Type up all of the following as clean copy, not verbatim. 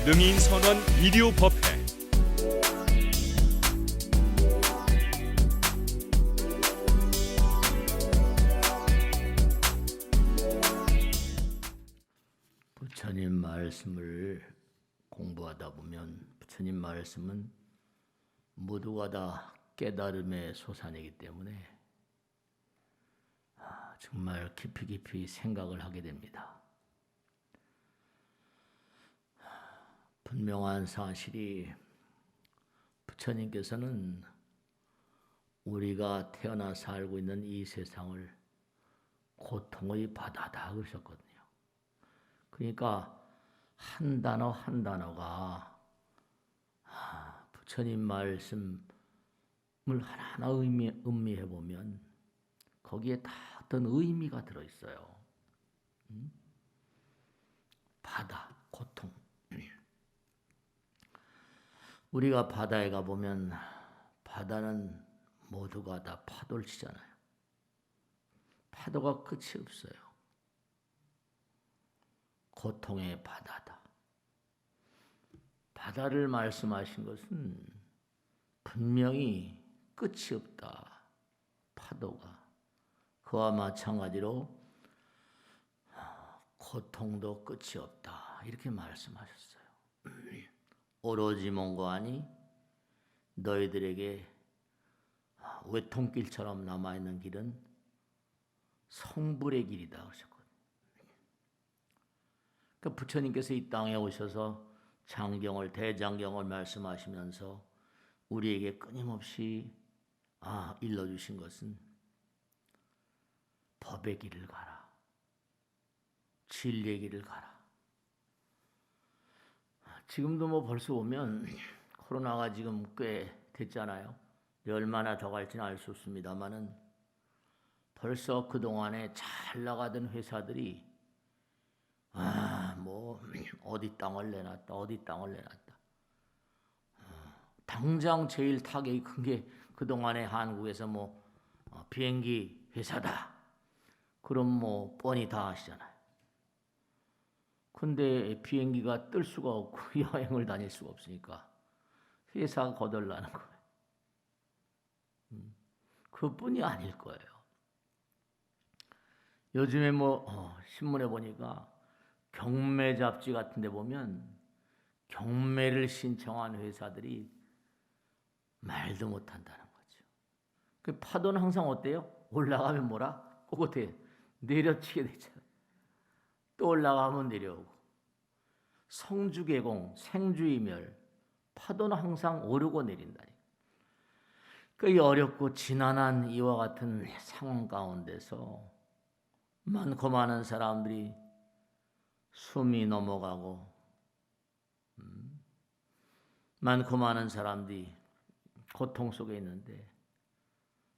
능인선원 비디오법회. 부처님 말씀을 공부하다 보면 부처님 말씀은 모두가 다 깨달음의 소산이기 때문에 정말 깊이 생각을 하게 됩니다. 분명한 사실이 부처님께서는 우리가 태어나 살고 있는 이 세상을 고통의 바다다 그러셨거든요. 그러니까 한 단어 한 단어가 부처님 말씀을 하나하나 음미해 보면 거기에 다 어떤 의미가 들어있어요. 바다, 고통. 우리가 바다에 가보면 바다는 모두가 다 파도를 치잖아요. 파도가 끝이 없어요. 고통의 바다다. 바다를 말씀하신 것은 분명히 끝이 없다. 파도가. 그와 마찬가지로 고통도 끝이 없다. 이렇게 말씀하셨어요. 오로지 몽고하니 너희들에게 외통길처럼 남아있는 길은 성불의 길이다 하셨거든요. 그러니까 부처님께서 이 땅에 오셔서 장경을 대장경을 말씀하시면서 우리에게 끊임없이 일러주신 것은 법의 길을 가라. 진리의 길을 가라. 지금도 뭐 벌써 오면 코로나가 지금 꽤 됐잖아요. 얼마나 더 갈지는 알 수 없습니다만은 벌써 그동안에 잘 나가던 회사들이 뭐 어디 땅을 내놨다. 당장 제일 타격이 큰 게 그동안에 한국에서 뭐 비행기 회사다. 그럼 뭐 뻔히 다 아시잖아요. 근데 비행기가 뜰 수가 없고 여행을 다닐 수가 없으니까 회사가 거덜나는 거예요. 그뿐이 아닐 거예요. 요즘에 뭐 신문에 보니까 경매 잡지 같은 데 보면 경매를 신청한 회사들이 말도 못한다는 거죠. 그 파도는 항상 어때요? 올라가면 뭐라? 꼭 어떻게 내려치게 되잖아요. 또 올라가면 내려오고. 성주개공, 생주이멸, 파도는 항상 오르고 내린다니. 그 어렵고 지난한 이와 같은 상황 가운데서 많고 많은 사람들이 숨이 넘어가고 많고 많은 사람들이 고통 속에 있는데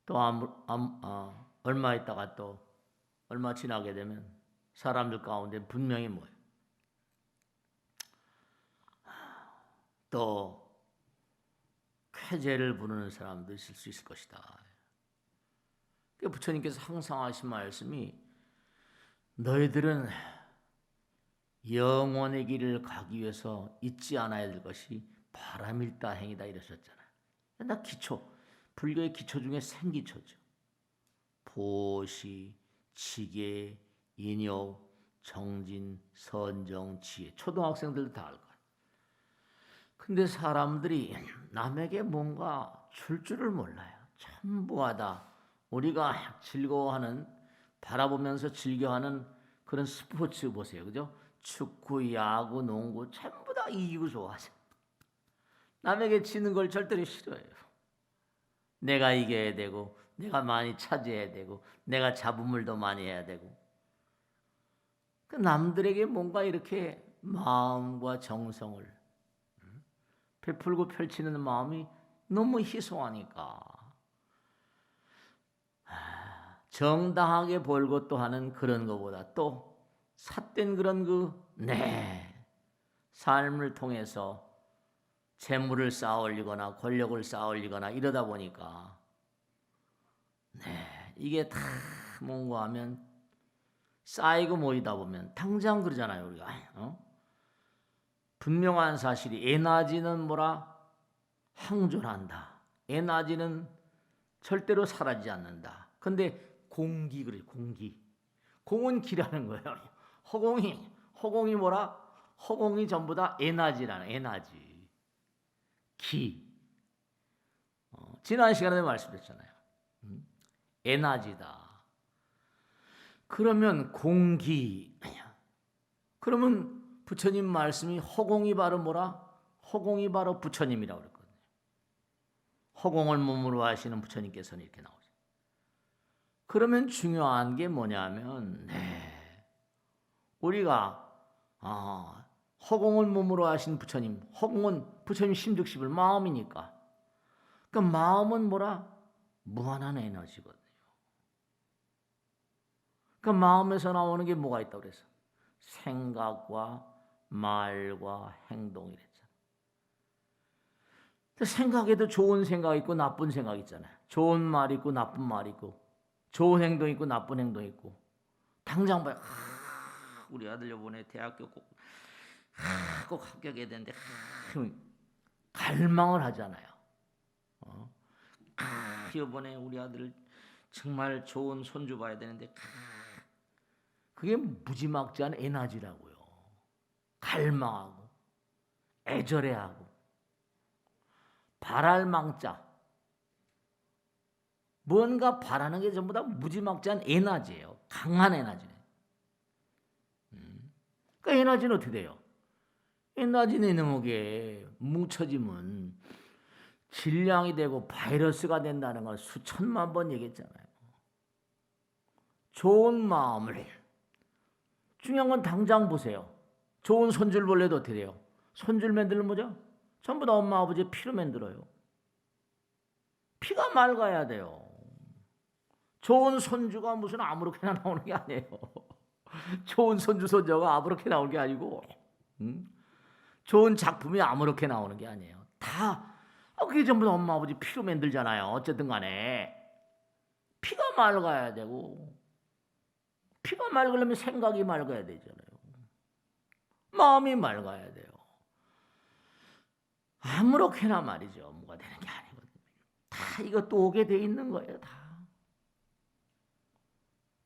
또 얼마 있다가 또 얼마 지나게 되면 사람들 가운데 분명히 뭐예요? 또 쾌재를 부르는 사람도 있을 수 있을 것이다. 부처님께서 항상 하신 말씀이 너희들은 영원의 길을 가기 위해서 잊지 않아야 될 것이 바람일다행이다 이러셨잖아요. 나 기초, 불교의 기초 중에 생기초죠. 보시, 지계, 인욕, 정진, 선정, 지혜. 초등학생들도 다 알 거예요. 근데 사람들이 남에게 뭔가 줄 줄을 몰라요. 전부하다. 우리가 즐거워하는, 바라보면서 즐겨하는 그런 스포츠 보세요. 그죠? 축구, 야구, 농구 전부 다 이기고 좋아하죠. 남에게 지는 걸 절대로 싫어해요. 내가 이겨야 되고 내가 많이 차지해야 되고 내가 잡음을 더 많이 해야 되고 그 남들에게 뭔가 이렇게 마음과 정성을 베풀고 펼치는 마음이 너무 희소하니까 정당하게 벌고 또 하는 그런 것보다 또 삿된 그런 삶을 통해서 재물을 쌓아올리거나 권력을 쌓아올리거나 이러다 보니까 이게 다 뭔가 하면 쌓이고 모이다 보면 당장 그러잖아요 우리가 분명한 사실이 에너지는 뭐라? 항존한다. 에너지는 절대로 사라지지 않는다. 근데 공기 그래 공기. 공은 기라는 거예요. 허공이 뭐라? 허공이 전부 다 에너지라는 에너지. 기. 지난 시간에 말씀드렸잖아요. 에너지다. 그러면 공기. 그러면 부처님 말씀이 허공이 바로 뭐라? 허공이 바로 부처님이라고 그랬거든요. 허공을 몸으로 하시는 부처님께서는 이렇게 나오죠. 그러면 중요한 게 뭐냐면 우리가 허공을 몸으로 하신 부처님, 허공은 부처님 심득십을 마음이니까. 그러니까 마음은 뭐라? 무한한 에너지거든요. 그러니까 마음에서 나오는 게 뭐가 있다고 그래서 생각과 말과 행동이 됐잖아요. 생각에도 좋은 생각 있고 나쁜 생각 있잖아요. 좋은 말 있고 나쁜 말 있고 좋은 행동 있고 나쁜 행동 있고 당장 봐요. 우리 아들 이번에 대학교 꼭 합격해야 되는데 갈망을 하잖아요. 이번에 우리 아들 정말 좋은 손주 봐야 되는데 그게 무지막지한 에너지라고요. 갈망하고 애절해하고 바랄 망자 뭔가 바라는 게 전부 다 무지막지한 에너지예요. 강한 에너지네. 그러니까 에너지는 어떻게 돼요? 에너지는 이놈에게 뭉쳐지면 질량이 되고 바이러스가 된다는 걸 수천만 번 얘기했잖아요. 좋은 마음을 중요한 건 당장 보세요. 좋은 손줄벌레도 어떻게 돼요? 손줄 만들면 뭐죠? 전부 다 엄마 아버지의 피로 만들어요. 피가 맑아야 돼요. 좋은 손주가 무슨 아무렇게나 나오는 게 아니에요. 좋은 손주 손자가 아무렇게 나오는 게 아니고 좋은 작품이 아무렇게 나오는 게 아니에요. 다 그게 전부 다 엄마 아버지 피로 만들잖아요. 어쨌든 간에 피가 맑아야 되고 피가 맑으려면 생각이 맑아야 되잖아요. 마음이 맑아야 돼요. 아무렇게나 말이죠. 뭐가 되는 게 아니거든요. 다 이것도 오게 돼 있는 거예요. 다.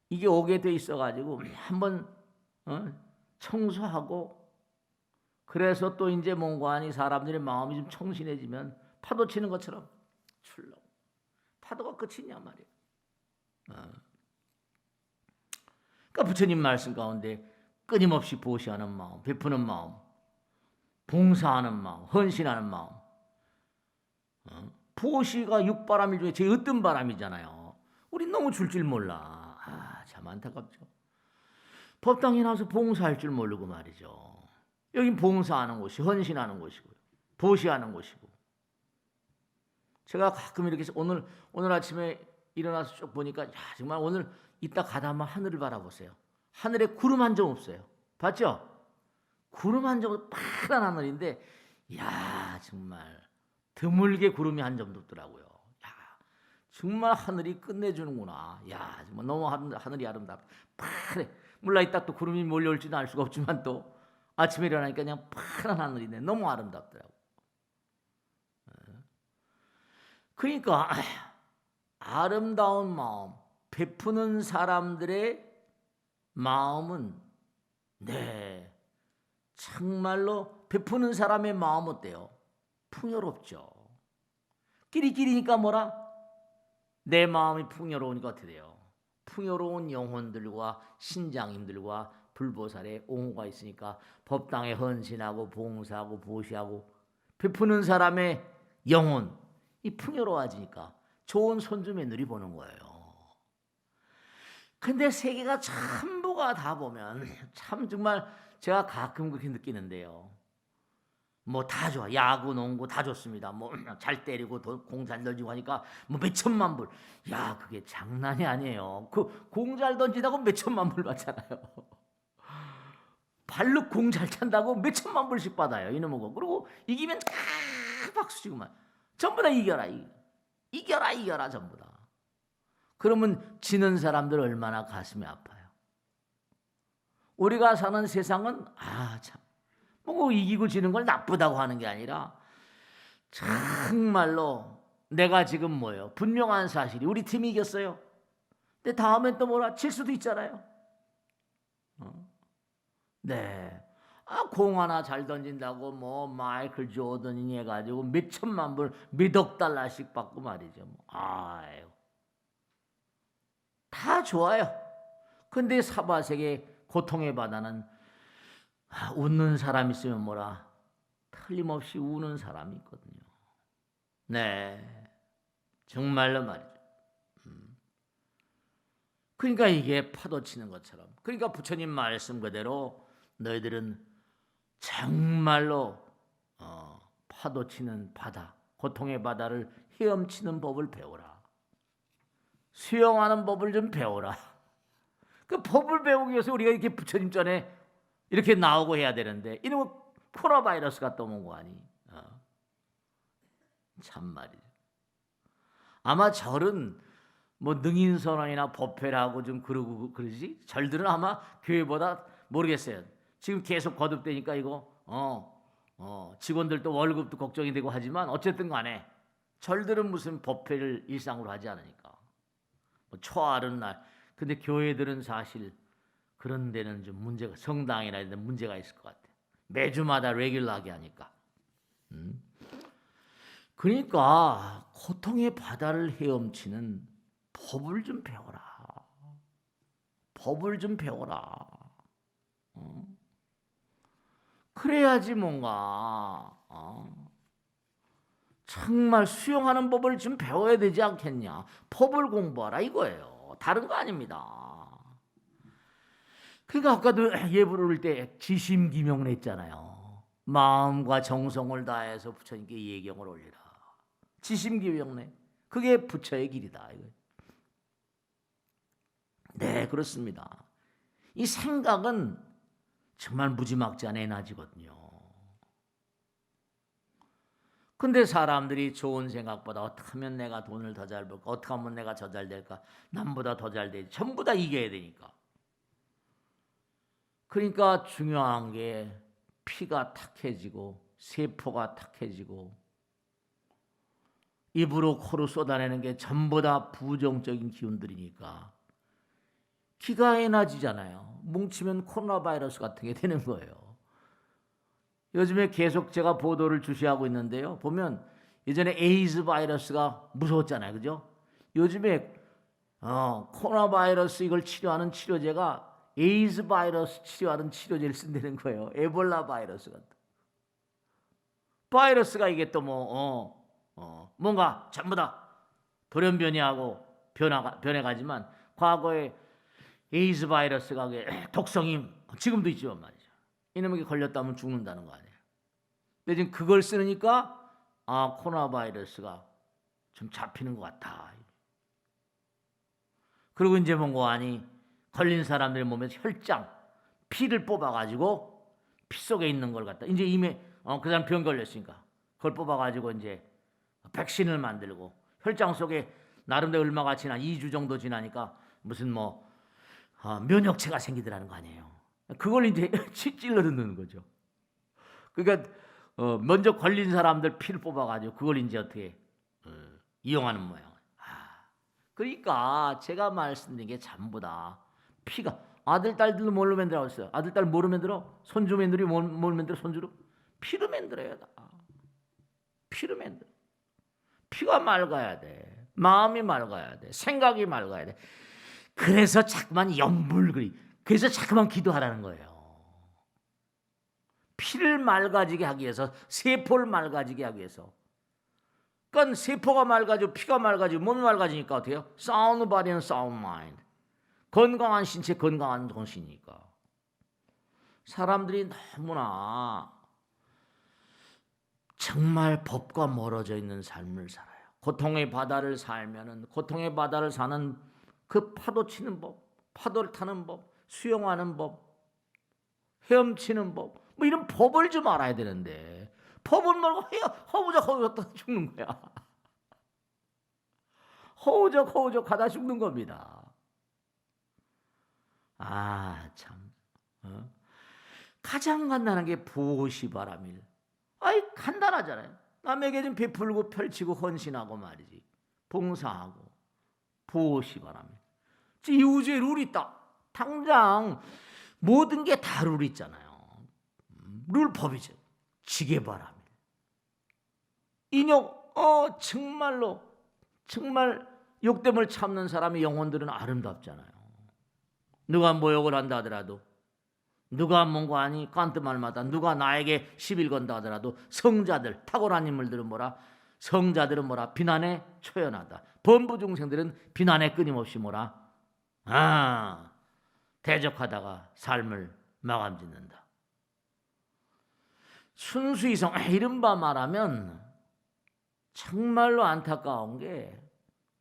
이게 오게 돼 있어가지고 한번 청소하고 그래서 또 이제 뭔가하니 사람들의 마음이 좀 청신해지면 파도 치는 것처럼 출렁 파도가 끝이냐 말이에요. 그러니까 부처님 말씀 가운데 끊임없이 보시하는 마음, 베푸는 마음, 봉사하는 마음, 헌신하는 마음. 보시가 육바람일 중에 제일 으뜸 바람이잖아요. 우린 너무 줄 몰라. 참 안타깝죠. 법당에 나와서 봉사할 줄 모르고 말이죠. 여긴 봉사하는 곳이 헌신하는 곳이고요. 보시하는 곳이고. 제가 가끔 이렇게 오늘 아침에 일어나서 쭉 보니까 정말 오늘 이따 가다 한번 하늘을 바라보세요. 하늘에 구름 한 점 없어요. 봤죠? 구름 한 점 파란 하늘인데 정말 드물게 구름이 한 점도 없더라고요. 정말 하늘이 끝내주는구나. 정말 너무 하늘이 아름답다. 파래. 물론 이따 또 구름이 몰려올지는 알 수가 없지만 또 아침에 일어나니까 그냥 파란 하늘이네. 너무 아름답더라고. 그러니까 아름다운 마음, 베푸는 사람들의 마음은 정말로 베푸는 사람의 마음 어때요? 풍요롭죠. 끼리끼리니까 뭐라? 내 마음이 풍요로우니까 어떻게 돼요? 풍요로운 영혼들과 신장님들과 불보살의 옹호가 있으니까 법당에 헌신하고 봉사하고 보시하고 베푸는 사람의 영혼 이 풍요로워지니까 좋은 손주 며느리 보는 거예요. 근데 세계가 전부가 다 보면 참 정말 제가 가끔 그렇게 느끼는데요. 뭐 다 좋아. 야구, 농구 다 좋습니다. 뭐 잘 때리고 공 잘 던지고 하니까 뭐 몇천만 불. 그게 장난이 아니에요. 그 공 잘 던지다고 몇천만 불 받잖아요. 발로 공 잘 찬다고 몇천만 불씩 받아요. 이놈의 거. 그리고 이기면 박수 치고만. 전부 다 이겨라. 이겨라 전부 다. 그러면 지는 사람들 얼마나 가슴이 아파요. 우리가 사는 세상은 참 뭐 이기고 지는 걸 나쁘다고 하는 게 아니라 정말로 내가 지금 뭐예요? 분명한 사실이 우리 팀이 이겼어요. 근데 다음엔 또 뭐라 질 수도 있잖아요. 네. 공 하나 잘 던진다고 뭐 마이클 조던이 해가지고 몇 천만 불, 몇 억 달러씩 받고 말이죠. 아유, 다 좋아요. 근데 사바세계 고통의 바다는 웃는 사람 있으면 뭐라 틀림없이 우는 사람이 있거든요. 네, 정말로 말이죠. 그러니까 이게 파도 치는 것처럼. 그러니까 부처님 말씀 그대로 너희들은 정말로 파도 치는 바다, 고통의 바다를 헤엄치는 법을 배워라. 수영하는 법을 좀 배워라. 그 법을 배우기 위해서 우리가 이렇게 부처님 전에 이렇게 나오고 해야 되는데 이놈의 코로나 바이러스가 떠온 거 아니? 참 말이죠. 아마 절은 뭐 능인선언이나 법회라고 좀 그러고 그러지. 절들은 아마 교회보다 모르겠어요. 지금 계속 거듭되니까 이거 직원들도 월급도 걱정이 되고 하지만 어쨌든 간에 절들은 무슨 법회를 일상으로 하지 않으니까 뭐 초하루는 날. 근데 교회들은 사실 그런 데는 좀 문제가 성당이나 이런 데 문제가 있을 것 같아. 매주마다 레귤러하게 하니까. 그러니까 고통의 바다를 헤엄치는 법을 좀 배워라. 법을 좀 배워라. 그래야지 뭔가 정말 수용하는 법을 좀 배워야 되지 않겠냐. 법을 공부하라 이거예요. 다른 거 아닙니다. 그러니까 아까도 예불을 올 때 지심기명을 했잖아요. 마음과 정성을 다해서 부처님께 예경을 올리라. 지심기명래. 그게 부처의 길이다. 네, 그렇습니다. 이 생각은 정말 무지막지한 에너지거든요. 근데 사람들이 좋은 생각보다 어떻게 하면 내가 돈을 더 잘 벌까? 어떻게 하면 내가 더 잘 될까? 남보다 더 잘 되지. 전부 다 이겨야 되니까. 그러니까 중요한 게 피가 탁해지고 세포가 탁해지고 입으로 코로 쏟아내는 게 전부 다 부정적인 기운들이니까 기가 에너지잖아요. 뭉치면 코로나 바이러스 같은 게 되는 거예요. 요즘에 계속 제가 보도를 주시하고 있는데요. 보면 예전에 에이즈 바이러스가 무서웠잖아요. 그죠? 요즘에 코로나 바이러스 이걸 치료하는 치료제가 에이즈 바이러스 치료하는 치료제를 쓴다는 거예요. 에볼라 바이러스 같은. 바이러스가 이게 또 뭔가 전부 다 돌연변이하고 변해가지만 과거에 에이즈 바이러스가 독성이 지금도 있지만 말이죠. 이놈에게 걸렸다면 죽는다는 거 아니에요. 근데 지금 그걸 쓰니까 코로나 바이러스가 좀 잡히는 것 같다. 그리고 이제 뭔가 아니 걸린 사람들의 몸에서 혈장, 피를 뽑아가지고 피 속에 있는 걸 갖다 이제 이미 그 사람 병 걸렸으니까 그걸 뽑아가지고 이제 백신을 만들고 혈장 속에 나름대로 얼마가 지나 2주 정도 지나니까 무슨 면역체가 생기더라는 거 아니에요. 그걸 이제 찔러 듣는 거죠. 그러니까 먼저 걸린 사람들 피를 뽑아가지고 그걸 이제 어떻게 이용하는 모양. 그러니까 제가 말씀드린 게 전부 다 피가 아들 딸들로 뭘로 만들어 있어요? 아들 딸 뭐로 만들어? 손주 만들이 뭘 만들어? 손주로 피로 만들어야 돼. 피로 만들어. 피가 맑아야 돼. 마음이 맑아야 돼. 생각이 맑아야 돼. 그래서 자꾸만 염불그리. 그래서 자꾸만 기도하라는 거예요. 피를 맑아지게 하기 위해서, 세포를 맑아지게 하기 위해서. 그러니까 세포가 맑아지고 피가 맑아지고 몸이 맑아지니까 어떻게 해요? Sound body and sound mind. 건강한 신체, 건강한 정신이니까. 사람들이 너무나 정말 법과 멀어져 있는 삶을 살아요. 고통의 바다를 살면은 고통의 바다를 사는 그 파도 치는 법, 파도를 타는 법, 수영하는 법, 헤엄치는 법, 뭐 이런 법을 좀 알아야 되는데 법을 모르고 허우적 죽는 거야. 허우적 하다 죽는 겁니다. 참. 가장 간단한 게 보시바람일. 아이 간단하잖아요. 남에게 좀 베풀고 펼치고 헌신하고 말이지. 봉사하고 보시바람일. 이 우주에 룰이 있다. 당장 모든 게 다 룰이 있잖아요. 룰법이죠. 지게바람일. 인욕 정말로 정말 욕됨을 참는 사람의 영혼들은 아름답잖아요. 누가 모욕을 한다 하더라도, 누가 뭔가 아니 깐뜸할마다 누가 나에게 시비를 건다 하더라도 성자들, 탁월한 인물들은 뭐라? 성자들은 뭐라? 비난에 초연하다. 범부 중생들은 비난에 끊임없이 뭐라? 대적하다가 삶을 마감짓는다. 순수이성, 이른바 말하면 정말로 안타까운 게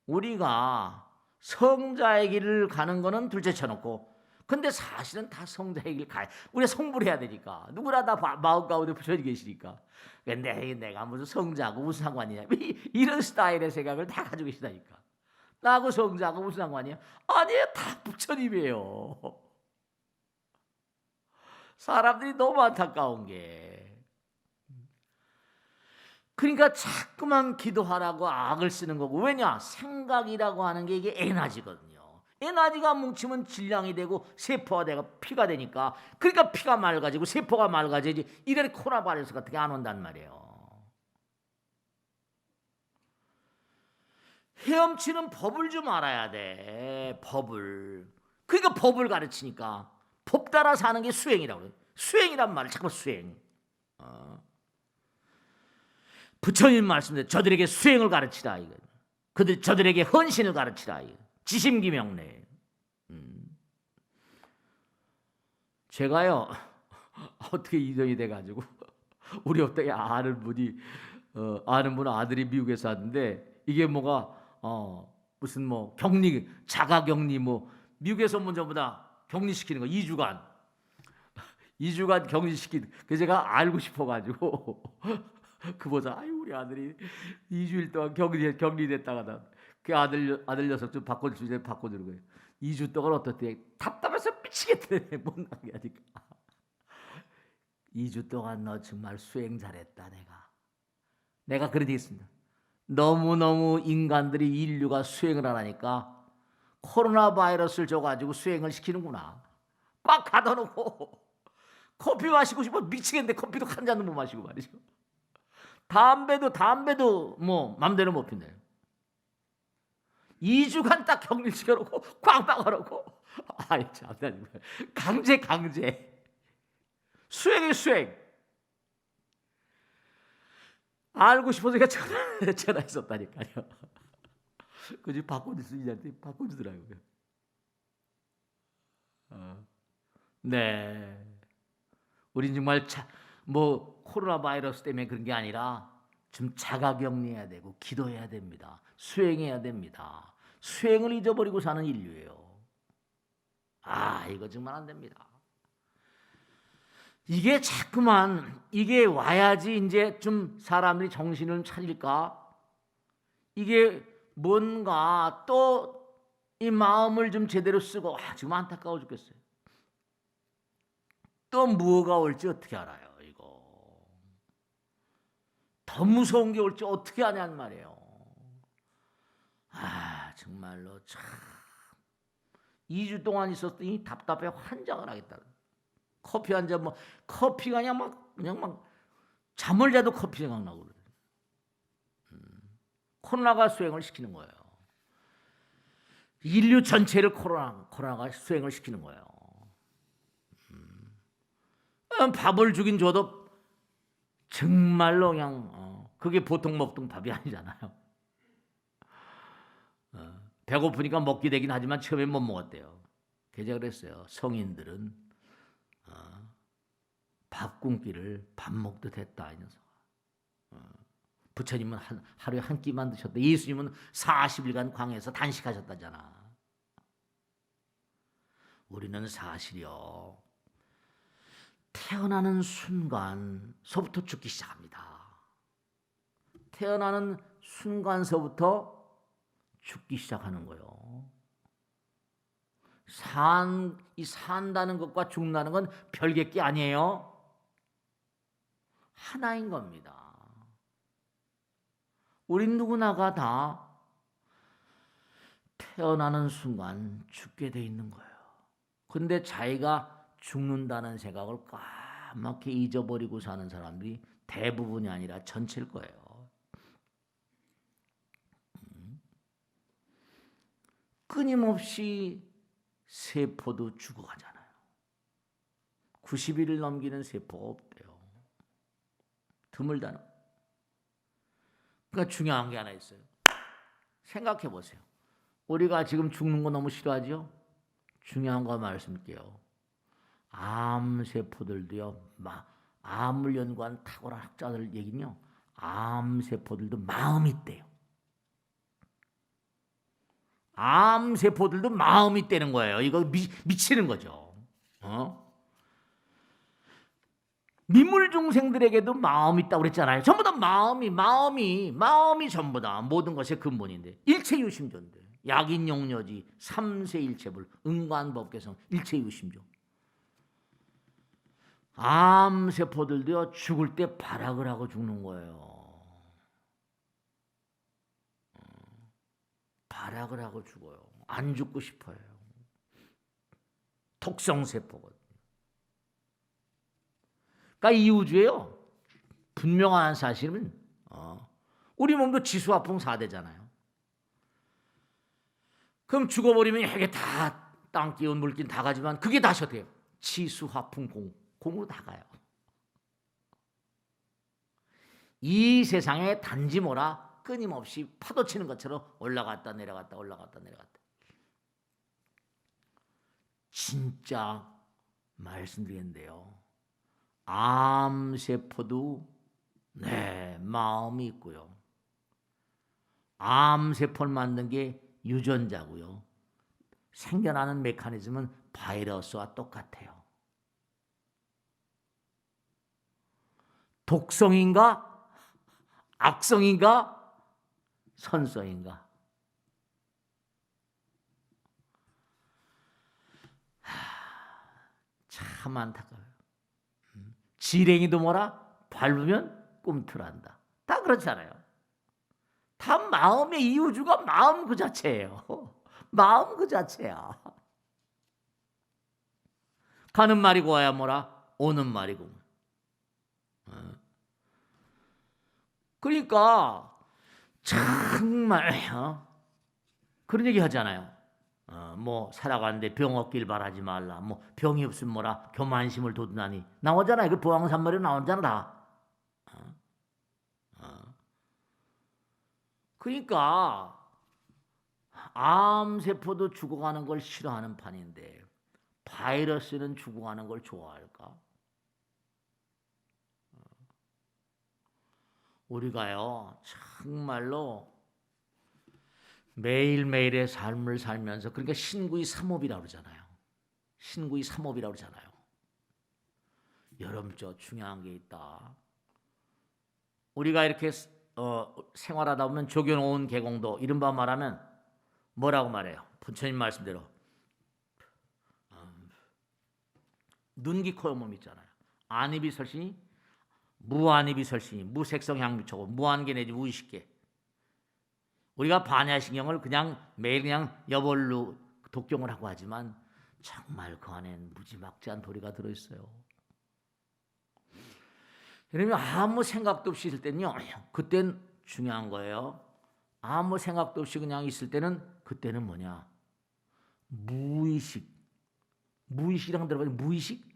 우리가 성자의 길을 가는 거는 둘째쳐놓고, 근데 사실은 다 성자의 길 가야, 우리가 성불 해야 되니까. 누구나 다 마음 가운데 부처님 계시니까. 내가 무슨 성자하고 무슨 상관이냐, 이런 스타일의 생각을 다 가지고 계시다니까. 나하고 성자하고 무슨 상관이야? 아니에요, 다 부처님이에요. 사람들이 너무 안타까운 게, 그러니까 자꾸만 기도하라고 악을 쓰는 거고. 왜냐? 생각이라고 하는 게 이게 에너지거든요. 에너지가 뭉치면 질량이 되고 세포가 되고 피가 되니까, 그러니까 피가 맑아지고 세포가 맑아지지. 이런 코로나 바이러스 같은 게 안 온단 말이에요. 헤엄치는 법을 좀 알아야 돼. 법을. 그러니까 법을 가르치니까 법 따라 사는 게 수행이라고 그래요. 수행이란 말을 자꾸 수행. 부처님 말씀대로 저들에게 수행을 가르치라. 저들에게 헌신을 가르치라. 지심기명래. 제가요 어떻게 이동이 돼가지고 우리 어떻게 아는 분이 아는 분 아들이 미국에서 왔는데, 이게 뭐가 무슨 뭐 격리, 자가격리, 뭐 미국에서 온 전부다 격리시키는 거 2주간 격리시키는. 그래서 제가 알고 싶어가지고 그보자, 아유 우리 아들이 2주일 동안 격리됐다가 그 아들 녀석 좀 바꿔주는 거예요. 2주 동안 어떻대? 답답해서 미치겠대. 못 나게 하니까. 2주 동안 너 정말 수행 잘했다. 내가 그런 데 있습니다. 너무너무 인간들이, 인류가 수행을 안 하니까 코로나 바이러스를 줘가지고 수행을 시키는구나. 꽉 가둬놓고 커피 마시고 싶어 미치겠는데 커피도 한 잔도 못 마시고 말이죠. 담배도 뭐 맘대로 못 핀대요. 2주간 딱 격리시켜놓고 꽉 막아놓고, 아이 참, 강제 수행이 수행. 알고 싶어서 제가 전화했었다니까요. 그지 바꿔주더라고요. 네, 우린 정말 뭐 코로나 바이러스 때문에 그런 게 아니라 좀 자가격리해야 되고 기도해야 됩니다. 수행해야 됩니다. 수행을 잊어버리고 사는 인류예요. 이거 정말 안 됩니다. 이게 자꾸만 이게 와야지 이제 좀 사람들이 정신을 차릴까? 이게 뭔가 또 이 마음을 좀 제대로 쓰고, 지금 안타까워 죽겠어요. 또 뭐가 올지 어떻게 알아요? 이거 더 무서운 게 올지 어떻게 아냔 말이에요. 정말로 참 2주 동안 있었더니 답답해 환장을 하겠다. 커피 한 잔, 커피가 그냥 막 잠을 자도 커피 생각나고 그래. 코로나가 수행을 시키는 거예요. 인류 전체를 코로나가 수행을 시키는 거예요. 밥을 주긴 줘도 정말로 그냥 그게 보통 먹던 밥이 아니잖아요. 배고프니까 먹게 되긴 하지만 처음에 못 먹었대요. 제가 그랬어요. 성인들은 밥 굶기를 밥 먹듯 했다. 이 녀석. 부처님은 하루에 한 끼만 드셨다. 예수님은 40일간 광야에서 단식하셨다잖아. 우리는 사실이요, 태어나는 순간서부터 죽기 시작합니다. 태어나는 순간서부터 죽기 시작하는 거예요. 이 산다는 것과 죽는다는 건 별개 게 아니에요. 하나인 겁니다. 우리 누구나가 다 태어나는 순간 죽게 돼 있는 거예요. 근데 자기가 죽는다는 생각을 까맣게 잊어버리고 사는 사람들이 대부분이 아니라 전체일 거예요. 끊임없이 세포도 죽어가잖아요. 90일을 넘기는 세포가 없대요. 드물다는. 그러니까 중요한 게 하나 있어요. 생각해 보세요. 우리가 지금 죽는 거 너무 싫어하죠? 중요한 거 말씀드릴게요. 암세포들도요. 암을 연구한 탁월한 학자들 얘기는요. 암세포들도 마음이 있대요. 암세포들도 마음이 있다는 거예요. 이거 미치는 거죠. 미물중생들에게도 마음이 있다고 그랬잖아요. 전부 다 마음이 전부 다 모든 것의 근본인데 일체유심조인데 약인용료지 삼세일체불 응관법계성 일체유심조. 암세포들도요 죽을 때 발악을 하고 죽는 거예요. 발악을 하고 죽어요. 안 죽고 싶어요. 독성세포거든요. 그러니까 이 우주에요. 분명한 사실은 우리 몸도 지수화풍 4대잖아요. 그럼 죽어버리면 이게 다 땅기운 물기는 다 가지만 그게 다시 어떻게 해요? 지수화풍 공으로 다 가요. 이 세상에 단지 뭐라 끊임없이 파도 치는 것처럼 올라갔다 내려갔다 올라갔다 내려갔다. 진짜 말씀드리는데요. 암세포도 마음이 있고요. 암세포를 만든 게 유전자고요. 생겨나는 메커니즘은 바이러스와 똑같아요. 독성인가? 악성인가? 선성인가? 참 안타까워요. 지렁이도 뭐라? 밟으면 꿈틀한다. 다 그렇잖아요. 다 마음의 이유주가 마음 그 자체예요. 마음 그 자체야. 가는 말이고 와야 뭐라? 오는 말이고. 그러니까 정말 그런 얘기 하잖아요. 뭐 살아가는데 병 없길 바라지 말라. 뭐 병이 없으면 뭐라 교만심을 돋우나니 나오잖아요. 그 보왕산말이 나오잖아 다. 그러니까 암세포도 죽어가는 걸 싫어하는 판인데 바이러스는 죽어가는 걸 좋아할까? 우리가요 정말로 매일매일의 삶을 살면서 그러니까 신구의 삼업이라고 그러잖아요. 신구의 삼업이라고 그러잖아요. 여러분 저 중요한 게 있다. 우리가 이렇게 생활하다 보면 조겨놓은 계공도 이른바 말하면 뭐라고 말해요? 부처님 말씀대로 눈기 코 몸 있잖아요. 안입이 설신이 무안입이 설신이 무색성향미초고 무한계 내지 무의식계. 우리가 반야신경을 그냥 매일 그냥 여벌로 독경을 하고 하지만 정말 그 안엔 무지막지한 도리가 들어있어요. 여러분 아무 생각도 없이 있을 때는요. 그땐 중요한 거예요. 아무 생각도 없이 그냥 있을 때는 그때는 뭐냐? 무의식. 무의식이라고 들어봐요. 무의식?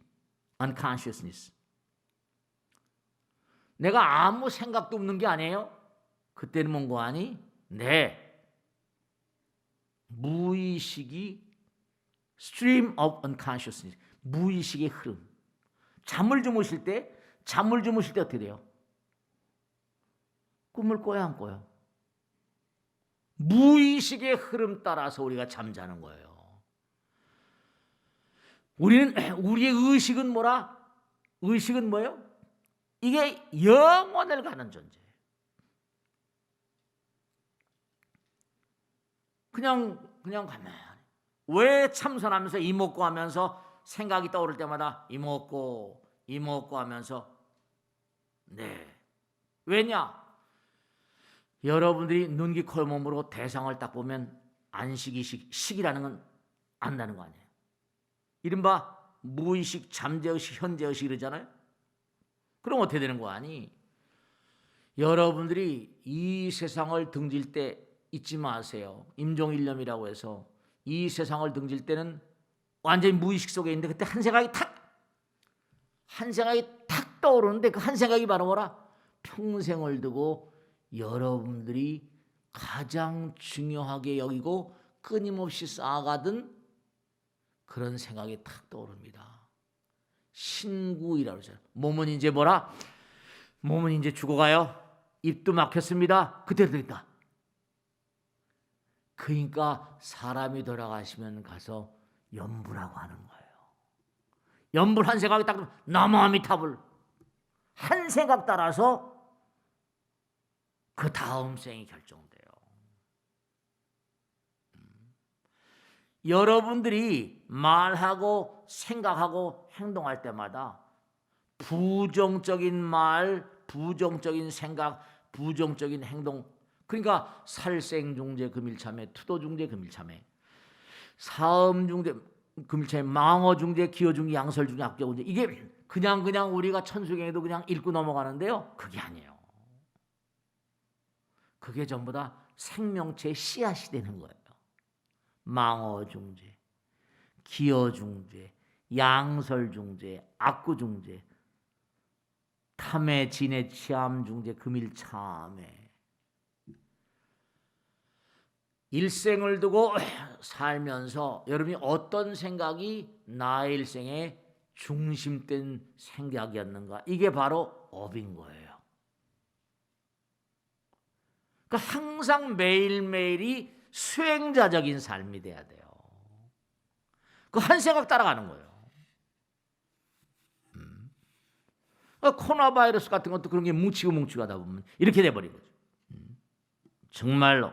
unconsciousness. 내가 아무 생각도 없는 게 아니에요. 그때는 뭔가 아니? 무의식이 stream of unconsciousness. 무의식의 흐름. 잠을 주무실 때 어떻게 돼요? 꿈을 꿔야 안 꿔요? 무의식의 흐름 따라서 우리가 잠자는 거예요. 우리의 의식은 뭐라? 의식은 뭐예요? 이게 영원을 가는 존재예요. 그냥 가만히 왜 참선하면서 이목고 하면서 생각이 떠오를 때마다 이목고 하면서 네. 왜냐? 여러분들이 눈, 귀, 코, 몸으로 대상을 딱 보면 안식이식, 식이라는 건 안다는 거 아니에요. 이른바 무의식, 잠재의식, 현재의식 이러잖아요. 그럼 어떻게 되는 거 아니? 여러분들이 이 세상을 등질 때 잊지 마세요. 임종일념이라고 해서 이 세상을 등질 때는 완전히 무의식 속에 있는데 그때 한 생각이 탁 떠오르는데 그 한 생각이 바로 뭐라? 평생을 두고 여러분들이 가장 중요하게 여기고 끊임없이 쌓아가던 그런 생각이 탁 떠오릅니다. 신구이라고 그러죠. 몸은 이제 뭐라? 몸은 이제 죽어가요. 입도 막혔습니다. 그때도 되겠다. 그러니까 사람이 돌아가시면 가서 연부라고 하는 거예요. 연불 한 생각이 딱 나무아미타불 한 생각 따라서 그 다음 생이 결정돼요. 여러분들이 말하고 생각하고 행동할 때마다 부정적인 말, 부정적인 생각, 부정적인 행동, 그러니까 살생중재 금일참회, 투도중재 금일참회, 사음중재 금일참회, 망어중재, 기어중재, 양설중재, 악교중재, 이게 그냥 우리가 천수경에도 그냥 읽고 넘어가는데요. 그게 아니에요. 그게 전부 다 생명체의 씨앗이 되는 거예요. 망어중재, 기어중재, 양설중재, 악구중재, 탐해, 진해, 치암중재, 금일참회. 일생을 두고 살면서 여러분이 어떤 생각이 나의 일생의 중심된 생각이었는가? 이게 바로 업인 거예요. 그러니까 항상 매일매일이 수행자적인 삶이 돼야 돼요. 그 한 생각 따라가는 거예요. 코로나 바이러스 같은 것도 그런 게 뭉치고 하다 보면 이렇게 돼버린 거죠. 정말로.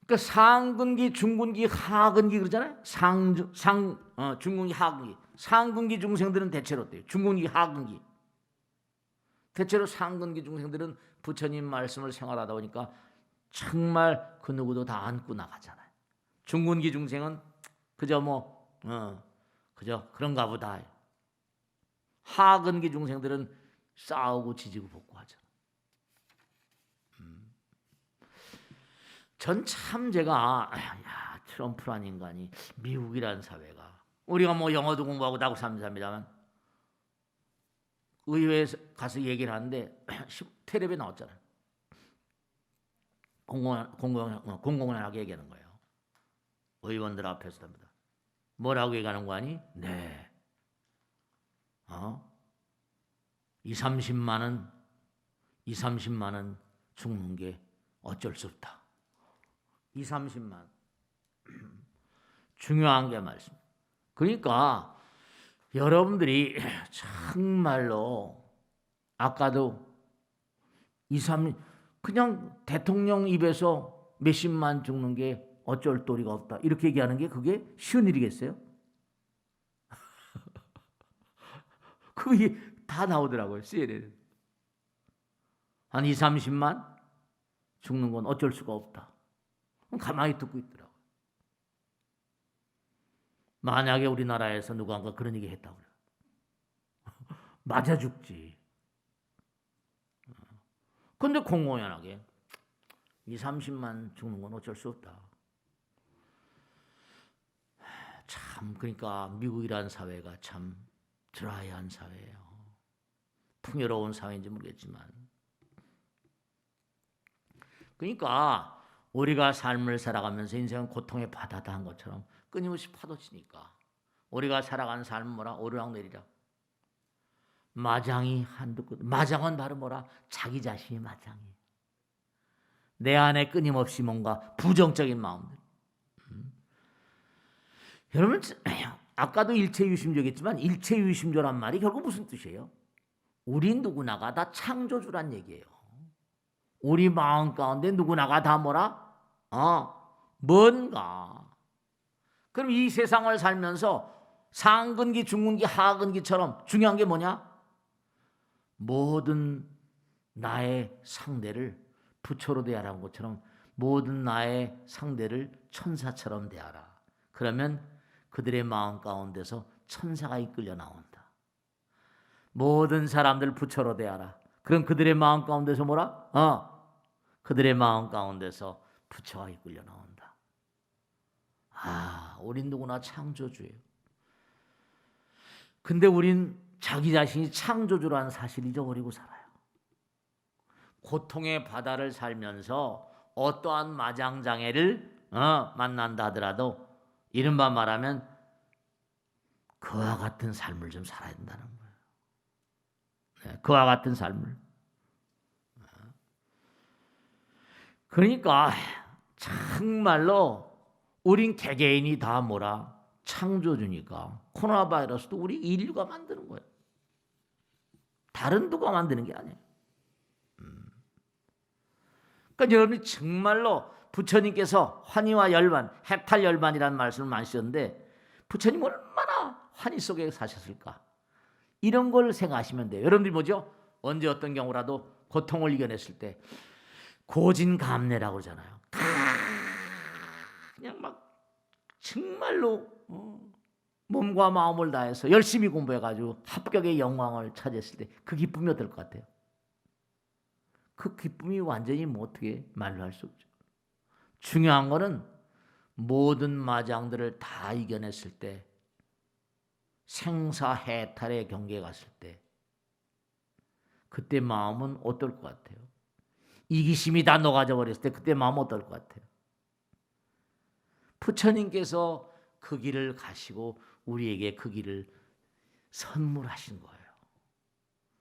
그러니까 상근기, 중근기, 하근기 그러잖아요. 중근기, 하근기. 상근기 중생들은 대체로 어때요? 중근기, 하근기. 대체로 상근기 중생들은 부처님 말씀을 생활하다 보니까 정말 그 누구도 다 안고 나가잖아요. 중근기 중생은 그저 그저 그런가 보다. 하근기 중생들은 싸우고 지지고 볶고 하잖아요. 전 참 제가 트럼프란 인간이, 미국이라는 사회가, 우리가 영어도 공부하고 나고 삽니다만 의회에 가서 얘기를 하는데 텔레비에 나왔잖아요. 공공연하게 얘기하는 거예요. 의원들 앞에서 합니다. 뭐라고 얘기하는 거 아니? 네. 2, 30만 원 죽는 게 어쩔 수 없다. 2, 30만. 중요한 게 말씀. 그러니까 여러분들이 정말로 아까도 2, 3 그냥 대통령 입에서 몇십만 죽는 게 어쩔 도리가 없다. 이렇게 얘기하는 게 그게 쉬운 일이겠어요? 그게 다 나오더라고요. CNN. 한 2, 30만 죽는 건 어쩔 수가 없다. 가만히 듣고 있더라고요. 만약에 우리나라에서 누군가 그런 얘기 했다고 그래요. 맞아 죽지. 근데 공공연하게 2, 30만 죽는 건 어쩔 수 없다. 참 그러니까 미국이라는 사회가 참 드라이한 사회예요. 풍요로운 사회인지 모르겠지만, 그러니까 우리가 삶을 살아가면서 인생은 고통의 바다다 한 것처럼 끊임없이 파도치니까 우리가 살아가는 삶은 뭐라? 오르락내리락. 마장이 한두 끝. 마장은 바로 뭐라? 자기 자신이 마장이에요. 내 안에 끊임없이 뭔가 부정적인 마음들. 여러분, 아까도 일체유심조겠지만 일체유심조란 말이 결국 무슨 뜻이에요? 우리 누구나가 다 창조주란 얘기예요. 우리 마음 가운데 누구나가 다 뭐라? 뭔가 그럼 이 세상을 살면서 상근기, 중근기, 하근기처럼 중요한 게 뭐냐? 모든 나의 상대를 부처로 대하라는 것처럼 모든 나의 상대를 천사처럼 대하라. 그러면 그들의 마음 가운데서 천사가 이끌려 나온다. 모든 사람들 부처로 대하라. 그럼 그들의 마음 가운데서 뭐라? 그들의 마음 가운데서 부처가 이끌려 나온다. 우린 누구나 창조주예요. 근데 우린 자기 자신이 창조주라는 사실을 잊어버리고 살아요. 고통의 바다를 살면서 어떠한 마장장애를 만난다 하더라도 이른바 말하면 그와 같은 삶을 좀 살아야 된다는 거예요. 네, 그와 같은 삶을. 그러니까 정말로 우린 개개인이 다 뭐라? 창조주니까 코로나 바이러스도 우리 인류가 만드는 거예요. 다른 누가 만드는 게 아니에요. 그러니까 여러분이 정말로 부처님께서 환희와 열반, 해탈열반이라는 말씀을 많이 쓰셨는데 부처님 얼마나 환희 속에 사셨을까? 이런 걸 생각하시면 돼요. 여러분들이 뭐죠? 언제 어떤 경우라도 고통을 이겨냈을 때 고진감래라고 그러잖아요. 그냥 막 정말로 몸과 마음을 다해서 열심히 공부해가지고 합격의 영광을 차지했을 때 그 기쁨이 어떨 것 같아요? 그 기쁨이 완전히 뭐 어떻게 말로 할 수 없죠. 중요한 거는 모든 마장들을 다 이겨냈을 때 생사해탈의 경계에 갔을 때 그때 마음은 어떨 것 같아요? 이기심이 다 녹아져 버렸을 때 그때 마음 어떨 것 같아요? 부처님께서 그 길을 가시고 우리에게 그 길을 선물하신 거예요.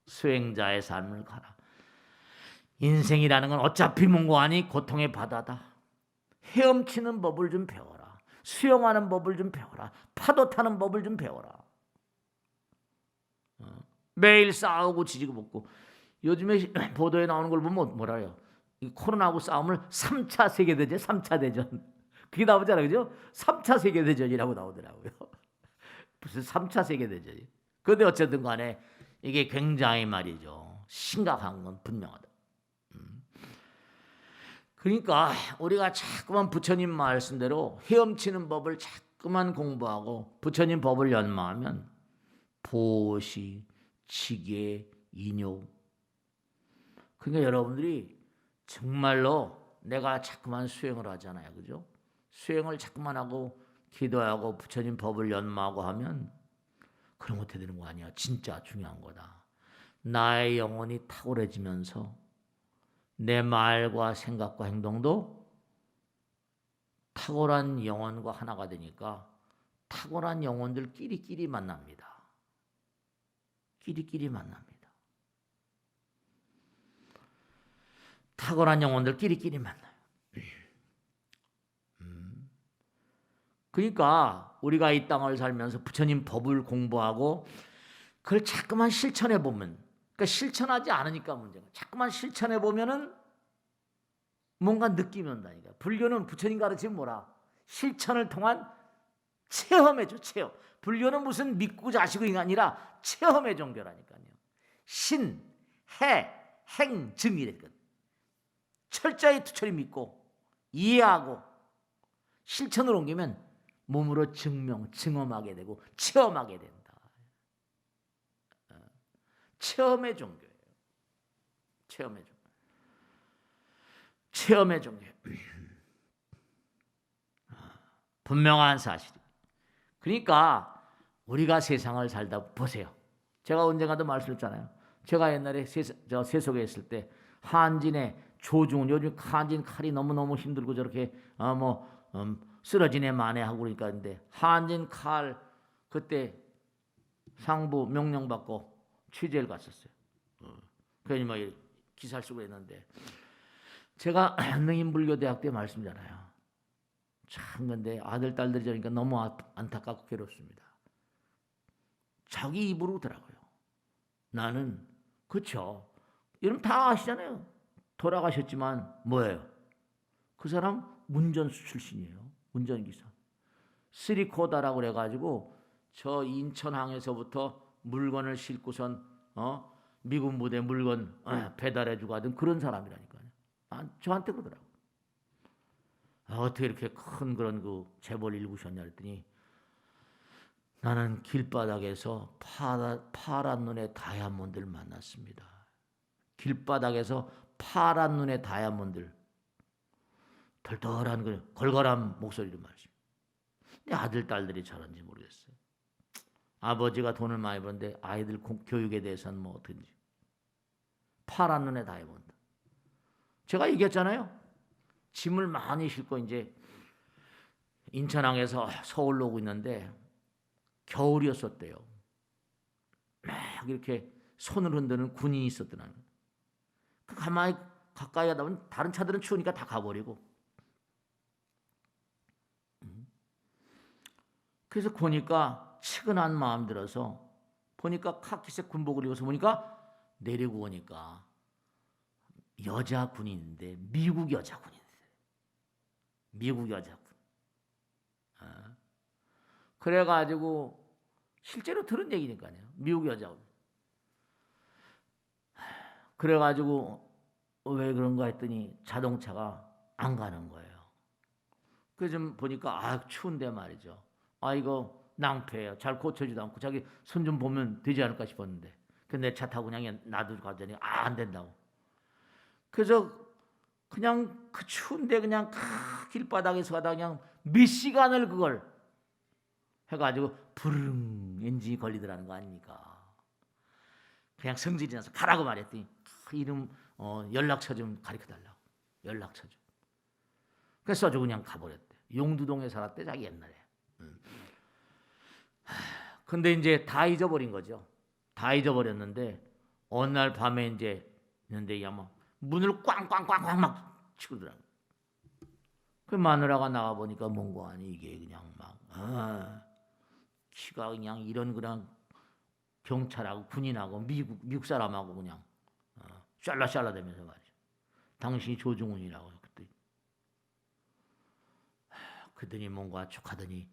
수행자의 삶을 가라. 인생이라는 건 어차피 뭔고 아니 고통의 바다다. 헤엄치는 법을 좀 배워라. 수영하는 법을 좀 배워라. 파도 타는 법을 좀 배워라. 매일 싸우고 지지고 볶고 요즘에 보도에 나오는 걸 보면 뭐라요? 이 코로나하고 싸움을 3차 세계대전, 3차 대전 그게 나오잖아요. 그죠? 3차 세계대전이라고 나오더라고요. 무슨 3차 세계대전이. 그런데 어쨌든 간에 이게 굉장히 말이죠. 심각한 건 분명하다. 그러니까 우리가 자꾸만 부처님 말씀대로 헤엄치는 법을 자꾸만 공부하고 부처님 법을 연마하면 보시, 지계, 인욕. 그러니까 여러분들이 정말로 내가 자꾸만 수행을 하잖아요. 그죠? 수행을 자꾸만 하고 기도하고 부처님 법을 연마하고 하면 그럼 어떻게 되는 거 아니야. 진짜 중요한 거다. 나의 영혼이 탁월해지면서 내 말과 생각과 행동도 탁월한 영혼과 하나가 되니까 탁월한 영혼들 끼리끼리 만납니다. 끼리끼리 만납니다. 탁월한 영혼들 끼리끼리 만나요. 그러니까 우리가 이 땅을 살면서 부처님 법을 공부하고 그걸 자꾸만 실천해 보면, 그러니까 실천하지 않으니까 문제가. 자꾸만 실천해 보면은 뭔가 느낌이 온다니까. 불교는 부처님 가르치면 뭐라? 실천을 통한 체험해줘, 체험. 불교는 무슨 믿고 자시고가 아니라 체험의 종교라니까요. 신, 해, 행, 증이랬거든. 철저히 투철히 믿고 이해하고 실천으로 옮기면 몸으로 증험하게 되고 체험하게 된다. 체험의 종교예요. 체험의 종교. 체험의 종교. 분명한 사실이. 그러니까 우리가 세상을 살다 보세요. 제가 언젠가도 말씀했잖아요. 제가 옛날에 세속에 있을 때 한진의 조중은 요즘 한진 칼이 너무너무 힘들고 저렇게 쓰러지네 마네하고 그러니까 근데 한진 칼 그때 상부 명령 받고 취재를 갔었어요. 괜히 뭐 기사를 쓰고 했는데 제가 능인불교대학 때 말씀잖아요. 참 근데 아들 딸들이 저러니까 너무 안타깝고 괴롭습니다. 자기 입으로 더라고요. 나는 그렇죠. 여러분 다 아시잖아요. 돌아가셨지만 뭐예요? 그 사람 운전수 출신이에요. 운전기사. 쓰리코다라고 그래가지고 저 인천항에서부터 물건을 싣고선 미군 부대 물건 배달해주고 하던 그런 사람이라니까요. 저한테 그러더라고. 어떻게 이렇게 큰 그런 그 재벌 일구셨냐 했더니 나는 길바닥에서 파란 눈의 다이아몬드를 만났습니다. 길바닥에서 파란 눈의 다이아몬드를 덜덜한 그 걸걸한 목소리로 말했습니다. 내 아들 딸들이 잘하는지 모르겠어요. 아버지가 돈을 많이 버는데 아이들 교육에 대해서는 뭐 어떤지. 파란 눈의 다이아몬드. 제가 얘기했잖아요. 짐을 많이 싣고 이제 인천항에서 서울로 오고 있는데 겨울이었었대요. 막 이렇게 손을 흔드는 군인이 있었더라고요. 가만히 가까이 가다 보면 다른 차들은 추우니까 다 가버리고. 그래서 보니까 측은한 마음 들어서 보니까 카키색 군복을 입어서 보니까 내리고 오니까 여자 군인인데 미국 여자 군인이에요. 미국 여자 군. 그래가지고 실제로 들은 얘기니까요. 미국 여자 군. 그래가지고 왜 그런가 했더니 자동차가 안 가는 거예요. 그래서 좀 보니까 추운데 말이죠. 이거 낭패예요. 잘 고쳐지도 않고 자기 손 좀 보면 되지 않을까 싶었는데 내 차 타고 그냥 놔두고 가더니 안 된다고. 그래서 그냥 그 추운데 그냥 길바닥에서 가다가 그냥 몇 시간을 그걸 해가지고 부릉 엔진이 걸리더라는 거 아닙니까? 그냥 성질이 나서 가라고 말했더니 이름 연락처 좀 가르쳐달라고. 연락처 좀. 그래서 써주고 그냥 가버렸대. 용두동에 살았대 자기 옛날에. 근데 이제 다 잊어버린 거죠. 다 잊어버렸는데 어느 날 밤에 이제 있는데 아마 문을 꽝꽝꽝꽝 막 치고더라고. 그 마누라가 나가 보니까 뭔고 아니 이게 그냥 막 키가 그냥 이런 그냥 경찰하고 군인하고 미국 사람하고 그냥 샬라샬라대면서 말이죠. 당신이 조중훈이라고 그때. 그랬더니 뭔가 촉하더니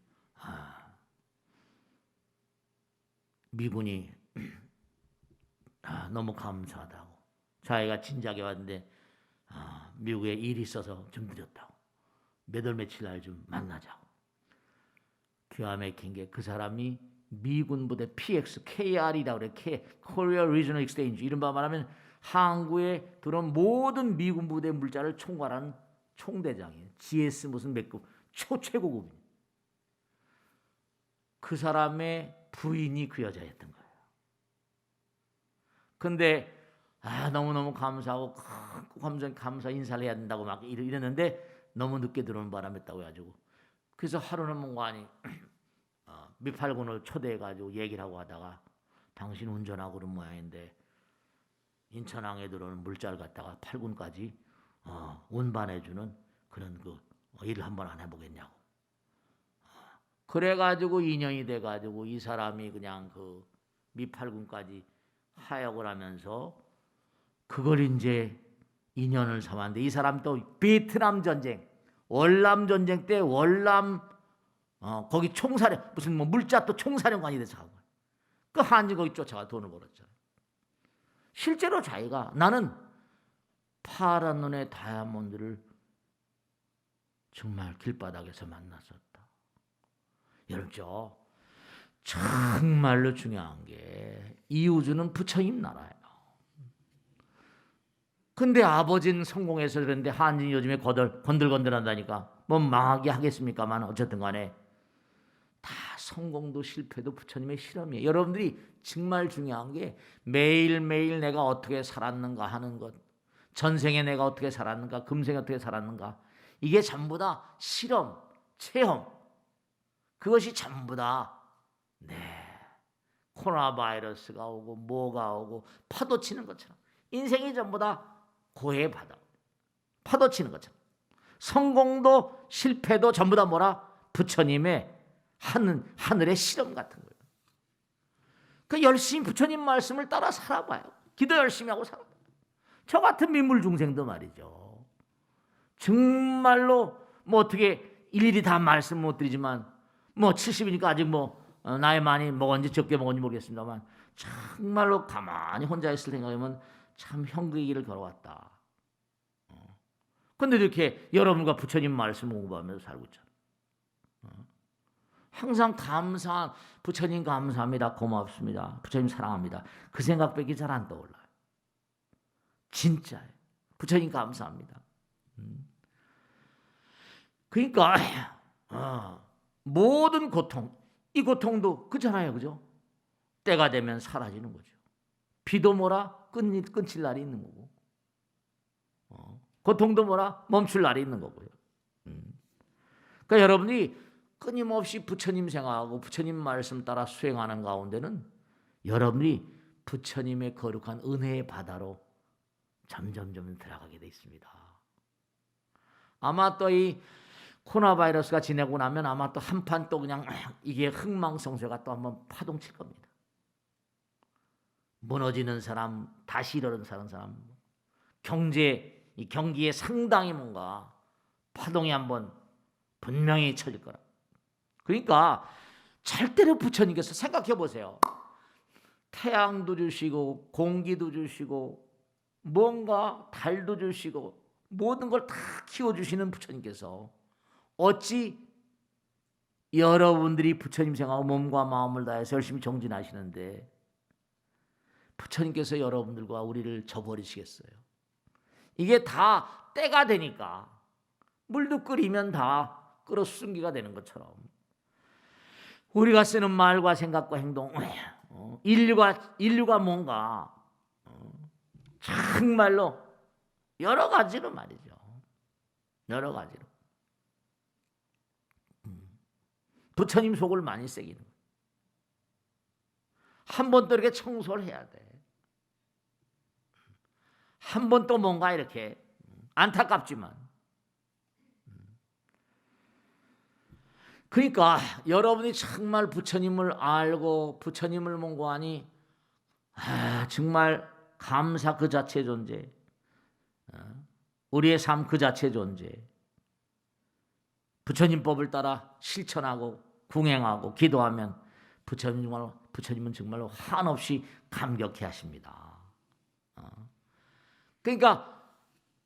미군이 너무 감사하다고. 자기가 진작에 왔는데 미국에 일이 있어서 좀 늦었다고. 몇 월 며칠 날 좀 만나자고. 기가 막힌 게 그 사람이 미군 부대 PX, KR이라고 그래. Korea Regional Exchange. 이른바 말하면 항구에 들어온 모든 미군 부대 물자를 총괄하는 총대장이에요. GS 무슨 몇 급 최고급이에요. 그 사람의 부인이 그 여자였던 거예요. 근데 너무너무 감사하고 감사 인사를 해야 된다고 막 이랬는데 너무 늦게 들어오는 바람에 있다고 해가지고 그래서 하루는 뭔가 아니 미팔군을 초대해가지고 얘기를 하고 하다가 당신 운전하고 그런 모양인데 인천항에 들어오는 물자를 갖다가 8군까지 운반해주는 그런 그 일을 한번 안 해보겠냐고. 그래가지고 2년이 돼가지고 이 사람이 그냥 그 미8군까지 하역을 하면서 그걸 이제 2년을 삼았는데 이 사람 또 베트남 전쟁, 월남 전쟁 때 월남 거기 총사령 무슨 뭐 물자 또 총사령관이 돼서 간 거야. 그 한지 거기 쫓아가 돈을 벌었잖아. 실제로 자기가 나는 파란 눈의 다이아몬드를 정말 길바닥에서 만났었다. 여러분 정말로 중요한 게 이 우주는 부처님 나라예요. 근데 아버지는 성공해서 그런데 한진이 요즘에 건들건들한다니까 뭐 망하게 하겠습니까만 어쨌든 간에 다 성공도 실패도 부처님의 실험이에요. 여러분들이 정말 중요한 게 매일매일 내가 어떻게 살았는가 하는 것, 전생에 내가 어떻게 살았는가, 금생에 어떻게 살았는가, 이게 전부 다 실험, 체험, 그것이 전부 다 코로나 바이러스가 오고 뭐가 오고 파도 치는 것처럼 인생이 전부 다 고해 바다, 파도 치는 것처럼 성공도 실패도 전부 다 뭐라? 부처님의 하늘의 실험 같은 거예요. 그 열심히 부처님 말씀을 따라 살아봐요. 기도 열심히 하고 살아봐요. 저 같은 민물 중생도 말이죠. 정말로 뭐 어떻게 일일이 다 말씀 못 드리지만 뭐 70이니까 아직 뭐 나이 많이 먹었는지 적게 먹었는지 모르겠습니다만 정말로 가만히 혼자 있을 생각하면 참 형국의 길을 걸어왔다. 근데 이렇게 여러분과 부처님 말씀 공부하면서 살고 있잖아. 항상 감사, 부처님 감사합니다. 고맙습니다. 부처님 사랑합니다. 그 생각밖에 잘 안 떠올라요. 진짜예요. 부처님 감사합니다. 그러니까 모든 고통, 이 고통도 그렇잖아요. 그죠? 때가 되면 사라지는 거죠. 비도 뭐라 끊칠 날이 있는 거고 고통도 뭐라 멈출 날이 있는 거고요. 그러니까 여러분이 끊임없이 부처님 생각하고 부처님 말씀 따라 수행하는 가운데는 여러분이 부처님의 거룩한 은혜의 바다로 점점점 들어가게 돼 있습니다. 아마 또 이 코로나 바이러스가 지내고 나면 아마 또 한판 또 그냥 이게 흥망성쇠가 또 한번 파동칠 겁니다. 무너지는 사람, 다시 일어나는 사람, 이 경기에 상당히 뭔가 파동이 한번 분명히 쳐질 거라. 그러니까 절대로 부처님께서 생각해 보세요. 태양도 주시고 공기도 주시고 뭔가 달도 주시고 모든 걸 다 키워주시는 부처님께서 어찌 여러분들이 부처님 생각하고 몸과 마음을 다해서 열심히 정진하시는데 부처님께서 여러분들과 우리를 저버리시겠어요? 이게 다 때가 되니까 물도 끓이면 다 끓어 수증기가 되는 것처럼 우리가 쓰는 말과 생각과 행동, 인류가 뭔가 정말로 여러 가지로 말이죠. 여러 가지로 부처님 속을 많이 새기는 거예요. 한 번 또 이렇게 청소를 해야 돼. 한 번 또 뭔가 이렇게 안타깝지만 그러니까 여러분이 정말 부처님을 알고 부처님을 mon고하니 정말 감사 그 자체 존재, 우리의 삶 그 자체 존재, 부처님 법을 따라 실천하고 궁행하고 기도하면 부처님은 정말로 한없이 감격해 하십니다. 그러니까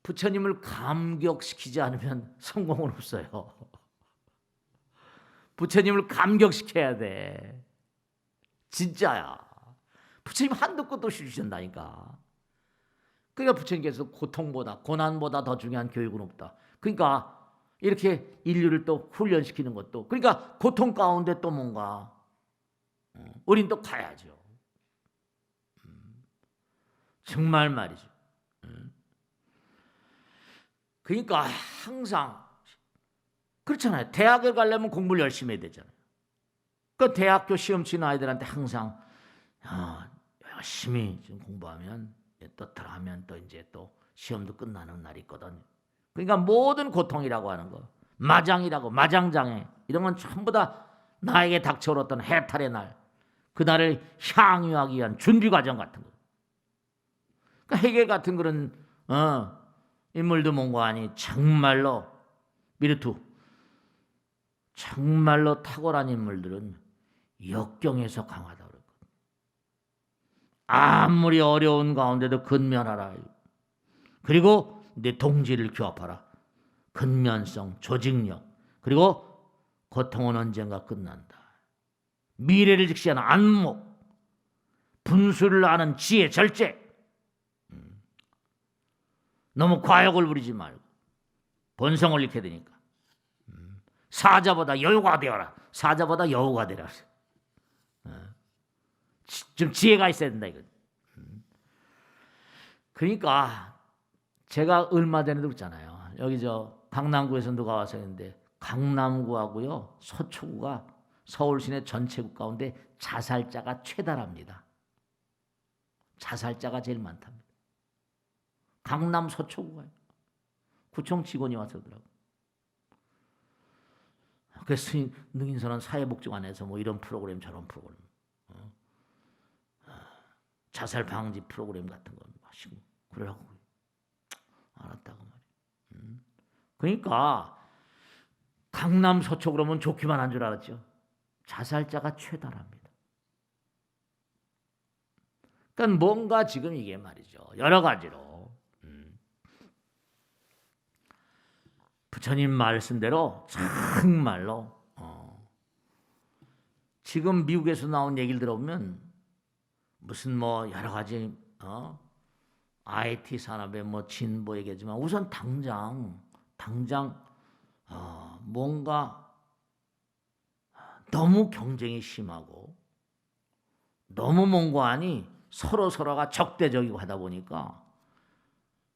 부처님을 감격시키지 않으면 성공은 없어요. 부처님을 감격시켜야 돼. 진짜야. 부처님 한도 끝도 없이 주신다니까. 그러니까 부처님께서 고통보다 고난보다 더 중요한 교육은 없다. 그러니까 이렇게 인류를 또 훈련시키는 것도 그러니까 고통 가운데 또 뭔가 우린 또 가야죠. 정말 말이죠. 그러니까 항상 그렇잖아요. 대학을 가려면 공부를 열심히 해야 되잖아요. 그 대학교 시험 치는 아이들한테 항상 열심히 좀 공부하면 또 들어가면 또 이제 또 시험도 끝나는 날이 있거든. 그러니까 모든 고통이라고 하는 거, 마장이라고 마장장애 이런 건 전부 다 나에게 닥쳐올 어떤 해탈의 날, 그 날을 향유하기 위한 준비 과정 같은 거. 그러니까 해결 같은 그런 인물도 mon고하니 정말로 미르투 정말로 탁월한 인물들은 역경에서 강하다 그랬거든. 아무리 어려운 가운데도 근면하라. 그리고 내 동지를 규합하라. 근면성, 조직력, 그리고 고통은 언젠가 끝난다. 미래를 직시하는 안목, 분수를 아는 지혜, 절제. 너무 과욕을 부리지 말고 본성을 잃게 되니까. 사자보다 여우가 되어라. 사자보다 여우가 되라. 좀 지혜가 있어야 된다 이거. 그러니까 제가 얼마 전에도 그랬잖아요. 여기 저 강남구에서 누가 와서 했는데 강남구하고요 서초구가 서울 시내 전체구 가운데 자살자가 최다랍니다. 자살자가 제일 많답니다. 강남 서초구가요. 구청 직원이 와서 그러더라고. 그래서 능인선언 사회복지관에서 뭐 이런 프로그램 저런 프로그램 자살 방지 프로그램 같은 거 하시고 그러라고 알았다고 말이야. 그러니까 강남 서초 그러면 좋기만 한 줄 알았죠. 자살자가 최다랍니다. 그러니까 뭔가 지금 이게 말이죠. 여러 가지로 부처님 말씀대로 정말로 지금 미국에서 나온 얘기를 들어보면 무슨 뭐 여러 가지 IT 산업의 뭐 진보 얘기지만 우선 당장 뭔가 너무 경쟁이 심하고 너무 뭔가 하니 서로가 적대적이고 하다 보니까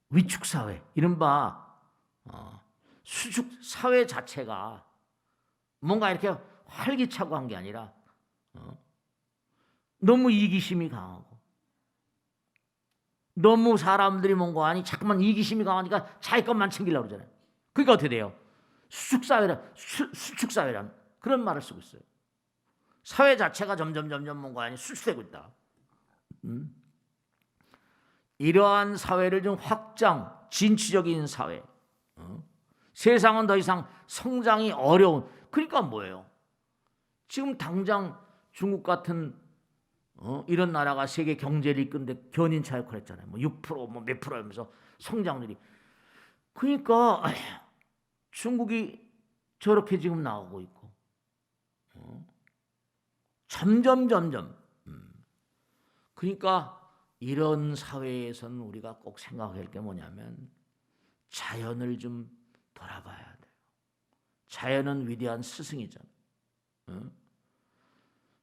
위축 사회, 이른바 수축 사회 자체가 뭔가 이렇게 활기차고 한 게 아니라 너무 이기심이 강하고 너무 사람들이 뭔가 하니 자꾸만 이기심이 강하니까 자기 것만 챙기려고 그러잖아요. 그러니까 어떻게 돼요? 수축사회란 그런 말을 쓰고 있어요. 사회 자체가 점점 뭔가 하니 수축되고 있다. 이러한 사회를 좀 확장, 진취적인 사회. 세상은 더 이상 성장이 어려운. 그러니까 뭐예요? 지금 당장 중국 같은 이런 나라가 세계 경제를 이끄는데 견인차 역할을 했잖아요. 뭐 6% 뭐 몇 프로 하면서 성장률이. 그러니까 중국이 저렇게 지금 나오고 있고 점점 그러니까 이런 사회에서는 우리가 꼭 생각해야 할 게 뭐냐면 자연을 좀 돌아봐야 돼요. 자연은 위대한 스승이잖아요.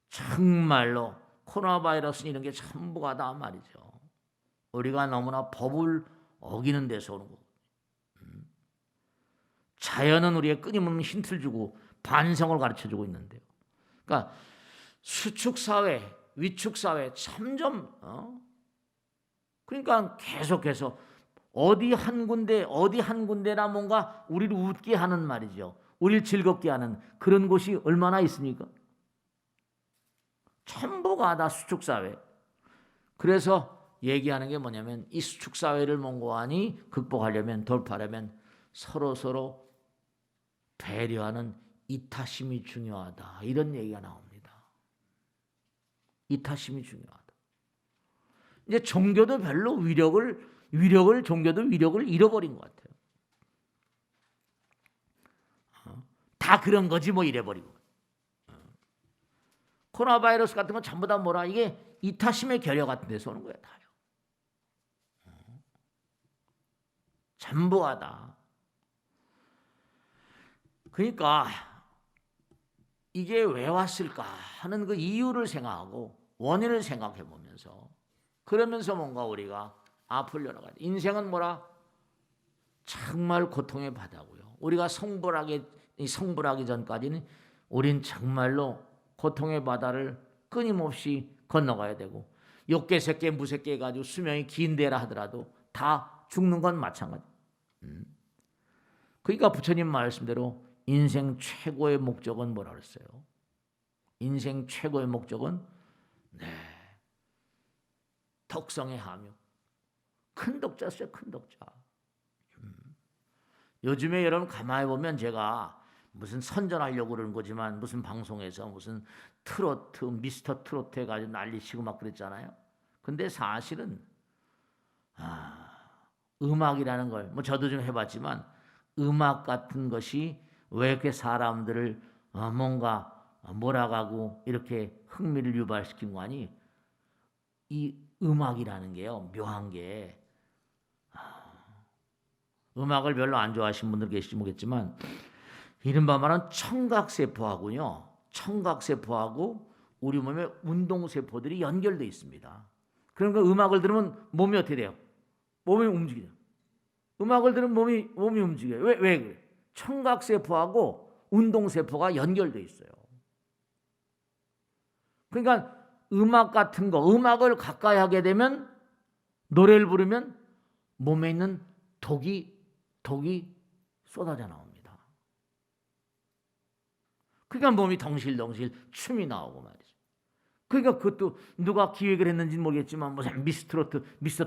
정말로 코로나 바이러스 이런 게 전부가 다 말이죠. 우리가 너무나 법을 어기는 데서 오는 거고. 자연은 우리에게 끊임없는 힌트를 주고 반성을 가르쳐주고 있는데요. 그러니까 수축사회, 위축사회 점점 그러니까 계속해서 어디 한 군데나 뭔가 우리를 웃게 하는 말이죠. 우리를 즐겁게 하는 그런 곳이 얼마나 있습니까? 전부가 다 수축사회. 그래서 얘기하는 게 뭐냐면 이 수축사회를 몽고하니 극복하려면 돌파하려면 서로 배려하는 이타심이 중요하다. 이런 얘기가 나옵니다. 이타심이 중요하다. 이제 종교도 별로 종교도 위력을 잃어버린 것 같아요. 다 그런 거지 뭐 이래버리고. 코로나 바이러스 같은 건 전부 다 뭐라 이게 이타심의 결여 같은 데서 오는 거예요. 다요. 전부가 다. 그러니까 이게 왜 왔을까 하는 그 이유를 생각하고 원인을 생각해 보면서 그러면서 뭔가 우리가 앞을 열어가야 돼. 인생은 뭐라 정말 고통의 바다고요. 우리가 성불하기 전까지는 우린 정말로 고통의 바다를 끊임없이 건너가야 되고 욕계 새끼 무새끼 해가지고 수명이 긴데라 하더라도 다 죽는 건 마찬가지. 그러니까 부처님 말씀대로 인생 최고의 목적은 뭐라 그랬어요? 인생 최고의 목적은 덕성의 함유. 큰 덕자였어요. 큰 덕자. 요즘에 여러분 가만히 보면 제가 무슨 선전하려고 그러는 거지만 무슨 방송에서 무슨 트로트 미스터 트로트 해가지고 난리치고 막 그랬잖아요. 근데 사실은 음악이라는 걸 뭐 저도 좀 해봤지만 음악 같은 것이 왜 이렇게 사람들을 뭔가 몰아가고 이렇게 흥미를 유발시키는 거 아니? 이 음악이라는 게요 묘한 게 음악을 별로 안 좋아하시는 분들 계실지 모르겠지만 이른바 말하는 청각세포하고요. 청각세포하고 우리 몸의 운동세포들이 연결되어 있습니다. 그러니까 음악을 들으면 몸이 어떻게 돼요? 몸이 움직여요. 음악을 들으면 몸이 움직여요. 왜 그래? 청각세포하고 운동세포가 연결되어 있어요. 그러니까 음악 같은 거, 음악을 가까이 하게 되면 노래를 부르면 몸에 있는 독이 쏟아져 나옵니다. 그러니까 몸이 덩실덩실 춤이 나오고 말이죠. 그러니까 그것도 누가 기획을 했는지는 모르겠지만 무슨 미스터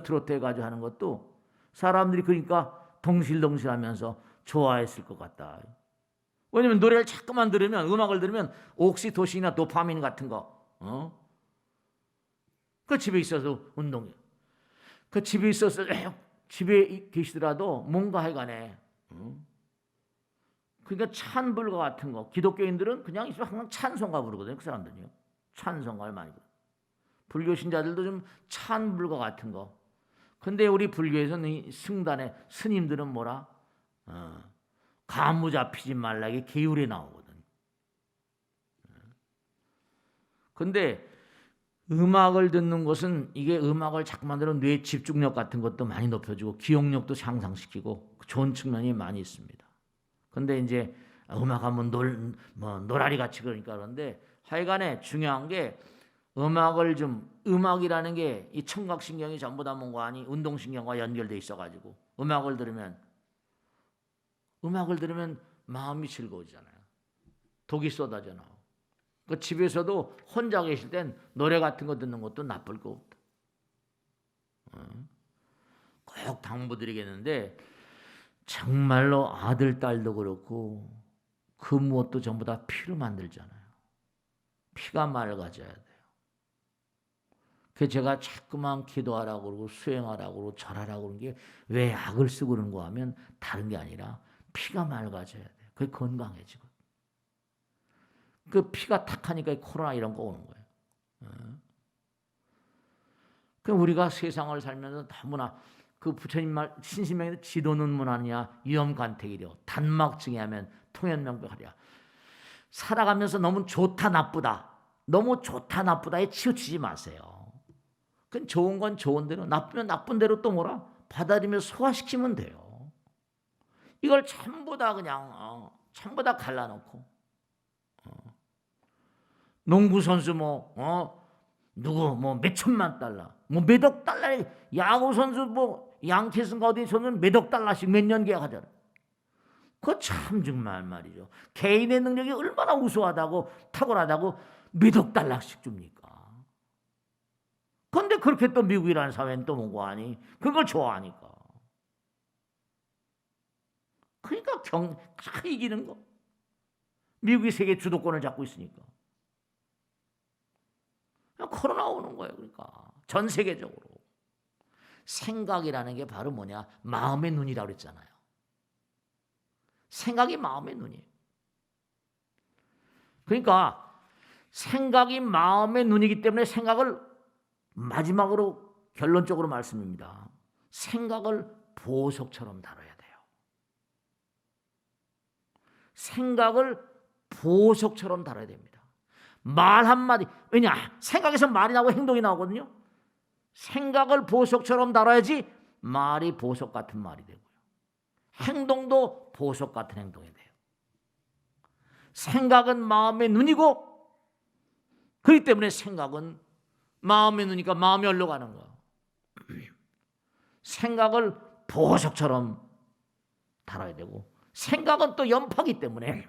트로트 해가지고 하는 것도 사람들이 그러니까 덩실덩실하면서 좋아했을 것 같다. 왜냐면 노래를 자꾸만 들으면, 음악을 들으면 옥시토신이나 도파민 같은 거, 그 집에 있어서 운동해. 그 집에 있어서 집에 계시더라도 뭔가 하여간에, 그러니까 찬불과 같은 거. 기독교인들은 그냥 있으면 항상 찬송가 부르거든요. 그 사람들이요. 찬송가를 많이 부르. 불교 신자들도 좀 찬불과 같은 거. 근데 우리 불교에서는 이 승단에 스님들은 뭐라? 가무 잡히지 말라게 계율에 나오거든. 근데 음악을 듣는 것은 이게 음악을 자꾸만 들으면 뇌 집중력 같은 것도 많이 높여주고 기억력도 향상시키고 좋은 측면이 많이 있습니다. 근데 이제 음악하면 노라리 같이 그러는데 하여간에 중요한 게 음악이라는 게 이 청각신경이 전부 다 뭔가 아니 운동신경과 연결돼 있어가지고 음악을 들으면 마음이 즐거워지잖아요. 독이 쏟아져 나오고. 그 집에서도 혼자 계실 땐 노래 같은 거 듣는 것도 나쁠 거 없다. 꼭 당부드리겠는데 정말로 아들, 딸도 그렇고 그 무엇도 전부 다 피로 만들잖아요. 피가 맑아져야 돼요. 그래서 제가 자꾸만 기도하라고 그러고 수행하라고 그러고 절하라고 그러는 게 왜 약을 쓰고 그러는 거 하면 다른 게 아니라 피가 맑아져야 돼요. 그게 건강해지고. 그 피가 탁하니까 코로나 이런 거 오는 거예요. 그럼 우리가 세상을 살면서 너무나 그 부처님 말 신신명에서 지도는 문하냐 위험간택이려 단막증이 하면 통연명백하랴. 살아가면서 너무 좋다 나쁘다에 치우치지 마세요. 그건 좋은 건 좋은 대로 나쁘면 나쁜 대로 또 뭐라 받아들이며 소화시키면 돼요. 이걸 전부 다 그냥 전부 다 갈라놓고 농구 선수 누구 몇천만 달러 몇억 달러 야구 선수 양키슨가 어디 선수는 몇억 달러씩 몇 년 계약하잖아. 그거 참 정말 말이죠. 개인의 능력이 얼마나 우수하다고 탁월하다고 몇억 달러씩 줍니까? 그런데 그렇게 또 미국이라는 사회는 또 뭔고 하니 그걸 좋아하니까. 그러니까 다 이기는 거. 미국이 세계 주도권을 잡고 있으니까. 코로나 오는 거예요. 그러니까 전 세계적으로. 생각이라는 게 바로 뭐냐? 마음의 눈이라고 그랬잖아요. 생각이 마음의 눈이에요. 그러니까 생각이 마음의 눈이기 때문에 생각을 마지막으로 결론적으로 말씀입니다. 생각을 보석처럼 다뤄야 돼요. 생각을 보석처럼 다뤄야 됩니다. 말 한마디, 왜냐? 생각에서 말이 나오고 행동이 나오거든요. 생각을 보석처럼 다뤄야지 말이 보석 같은 말이 되고요. 행동도 보석 같은 행동이 돼요. 생각은 마음의 눈이고 그렇기 때문에 생각은 마음의 눈이니까 마음이 흘러가는 거예요. 생각을 보석처럼 다뤄야 되고 생각은 또 연파기 때문에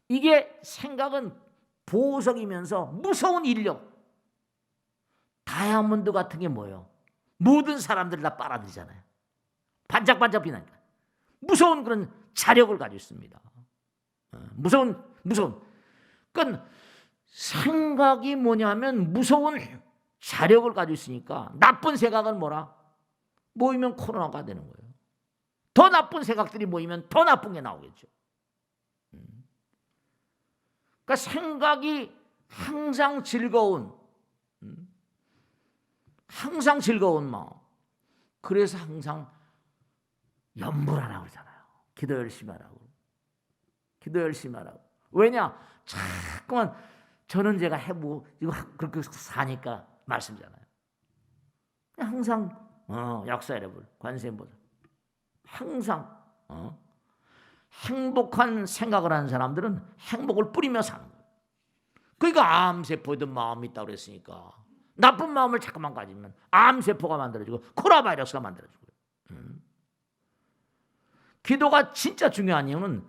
이게 생각은 보석이면서 무서운 인력 다이아몬드 같은 게 뭐예요? 모든 사람들을 다 빨아들이잖아요. 반짝반짝 빛나니까 무서운 그런 자력을 가지고 있습니다. 무서운 그러니까 생각이 뭐냐면 무서운 자력을 가지고 있으니까 나쁜 생각은 뭐라? 모이면 코로나가 되는 거예요. 더 나쁜 생각들이 모이면 더 나쁜 게 나오겠죠. 그러니까 생각이 항상 즐거운 마음. 그래서 항상 염불하라고 그러잖아요. 기도 열심히 하라고. 왜냐? 자꾸만 저는 제가 해보고 이거 그렇게 사니까 말씀이잖아요. 항상 약사 여러분, 관세음보살 항상 행복한 생각을 하는 사람들은 행복을 뿌리며 사는 거예요. 그러니까 암세포에도 마음이 있다고 그랬으니까 나쁜 마음을 자꾸만 가지면 암세포가 만들어지고 코로나 바이러스가 만들어지고요. 기도가 진짜 중요한 이유는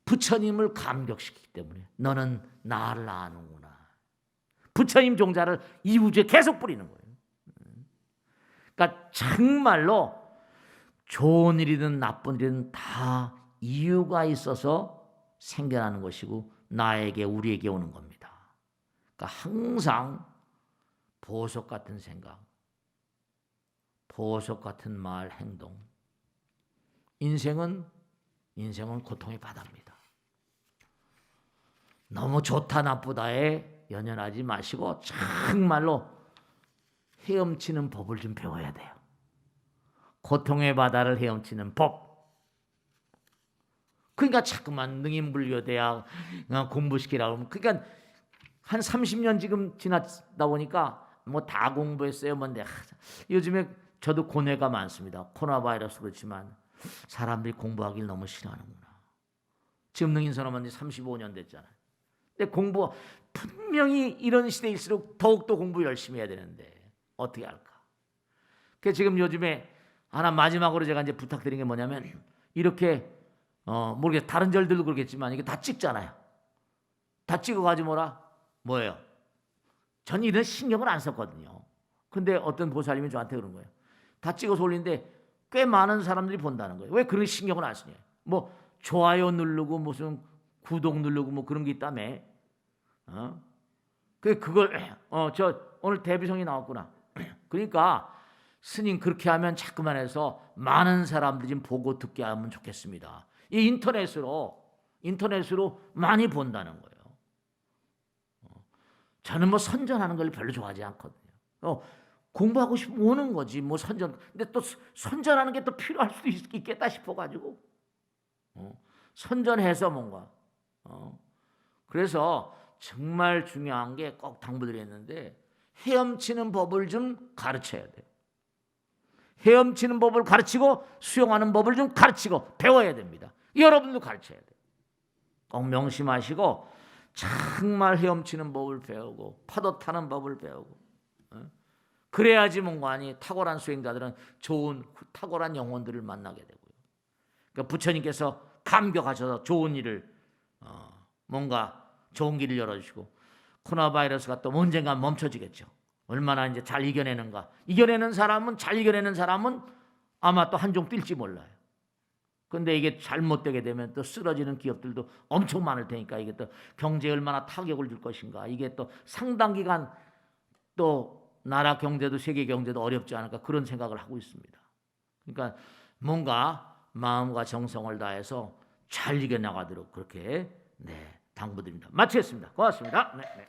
부처님을 감격시키기 때문에 너는 나를 아는구나. 부처님 종자를 이 우주에 계속 뿌리는 거예요. 그러니까 정말로 좋은 일이든 나쁜 일이든 다 이유가 있어서 생겨나는 것이고 나에게 우리에게 오는 겁니다. 그러니까 항상 보석 같은 생각, 보석 같은 말, 행동. 인생은 고통의 바다입니다. 너무 좋다 나쁘다에 연연하지 마시고 정말로 헤엄치는 법을 좀 배워야 돼요. 고통의 바다를 헤엄치는 법. 그러니까 자꾸만 능인불교대학 공부시키라고 하면, 그러니까 한 30년 지금 지났다 보니까 뭐 다 공부했어요. 뭔데 요즘에 저도 고뇌가 많습니다. 코로나 바이러스 그렇지만 사람들이 공부하기를 너무 싫어하는구나. 지금 능인선언한 지 35년 됐잖아요. 근데 공부 분명히 이런 시대일수록 더욱더 공부 열심히 해야 되는데 어떻게 할까? 그 지금 요즘에 하나 마지막으로 제가 이제 부탁드린 게 뭐냐면, 이렇게 모르겠 다른 절들도 그렇겠지만 이게 다 찍잖아요. 다 찍어가지고 뭐예요? 전 이런 신경을 안 썼거든요. 근데 어떤 보살님이 저한테 그런 거예요. 다 찍어서 올리는데 꽤 많은 사람들이 본다는 거예요. 왜 그런 신경을 안 쓰냐? 뭐 좋아요 누르고 무슨 구독 누르고 뭐 그런 게 있다며. 그걸 저 오늘 대비성이 나왔구나. 그러니까 스님 그렇게 하면 자꾸만 해서 많은 사람들이 좀 보고 듣게 하면 좋겠습니다. 이 인터넷으로 많이 본다는 거예요. 저는 뭐 선전하는 걸 별로 좋아하지 않거든요. 공부하고 싶으면 오는 거지 뭐 선전. 근데 또 선전하는 게 또 필요할 수도 있겠다 싶어가지고 선전해서 뭔가. 그래서 정말 중요한 게 꼭 당부드렸는데, 헤엄치는 법을 좀 가르쳐야 돼요. 헤엄치는 법을 가르치고 수용하는 법을 좀 가르치고 배워야 됩니다. 여러분도 가르쳐야 돼요. 꼭 명심하시고 정말 헤엄치는 법을 배우고 파도 타는 법을 배우고, 그래야지 뭔가 아니 탁월한 수행자들은 좋은 탁월한 영혼들을 만나게 되고요. 그러니까 부처님께서 감격하셔서 좋은 일을 뭔가 좋은 길을 열어주시고, 코로나 바이러스가 또 언젠가 멈춰지겠죠. 얼마나 이제 잘 이겨내는가. 잘 이겨내는 사람은 아마 또 한종 뛸지 몰라요. 근데 이게 잘못되게 되면 또 쓰러지는 기업들도 엄청 많을 테니까 이게 또 경제에 얼마나 타격을 줄 것인가. 이게 또 상당 기간 또 나라 경제도 세계 경제도 어렵지 않을까, 그런 생각을 하고 있습니다. 그러니까 뭔가 마음과 정성을 다해서 잘 이겨나가도록 그렇게 당부드립니다. 마치겠습니다. 고맙습니다. 네.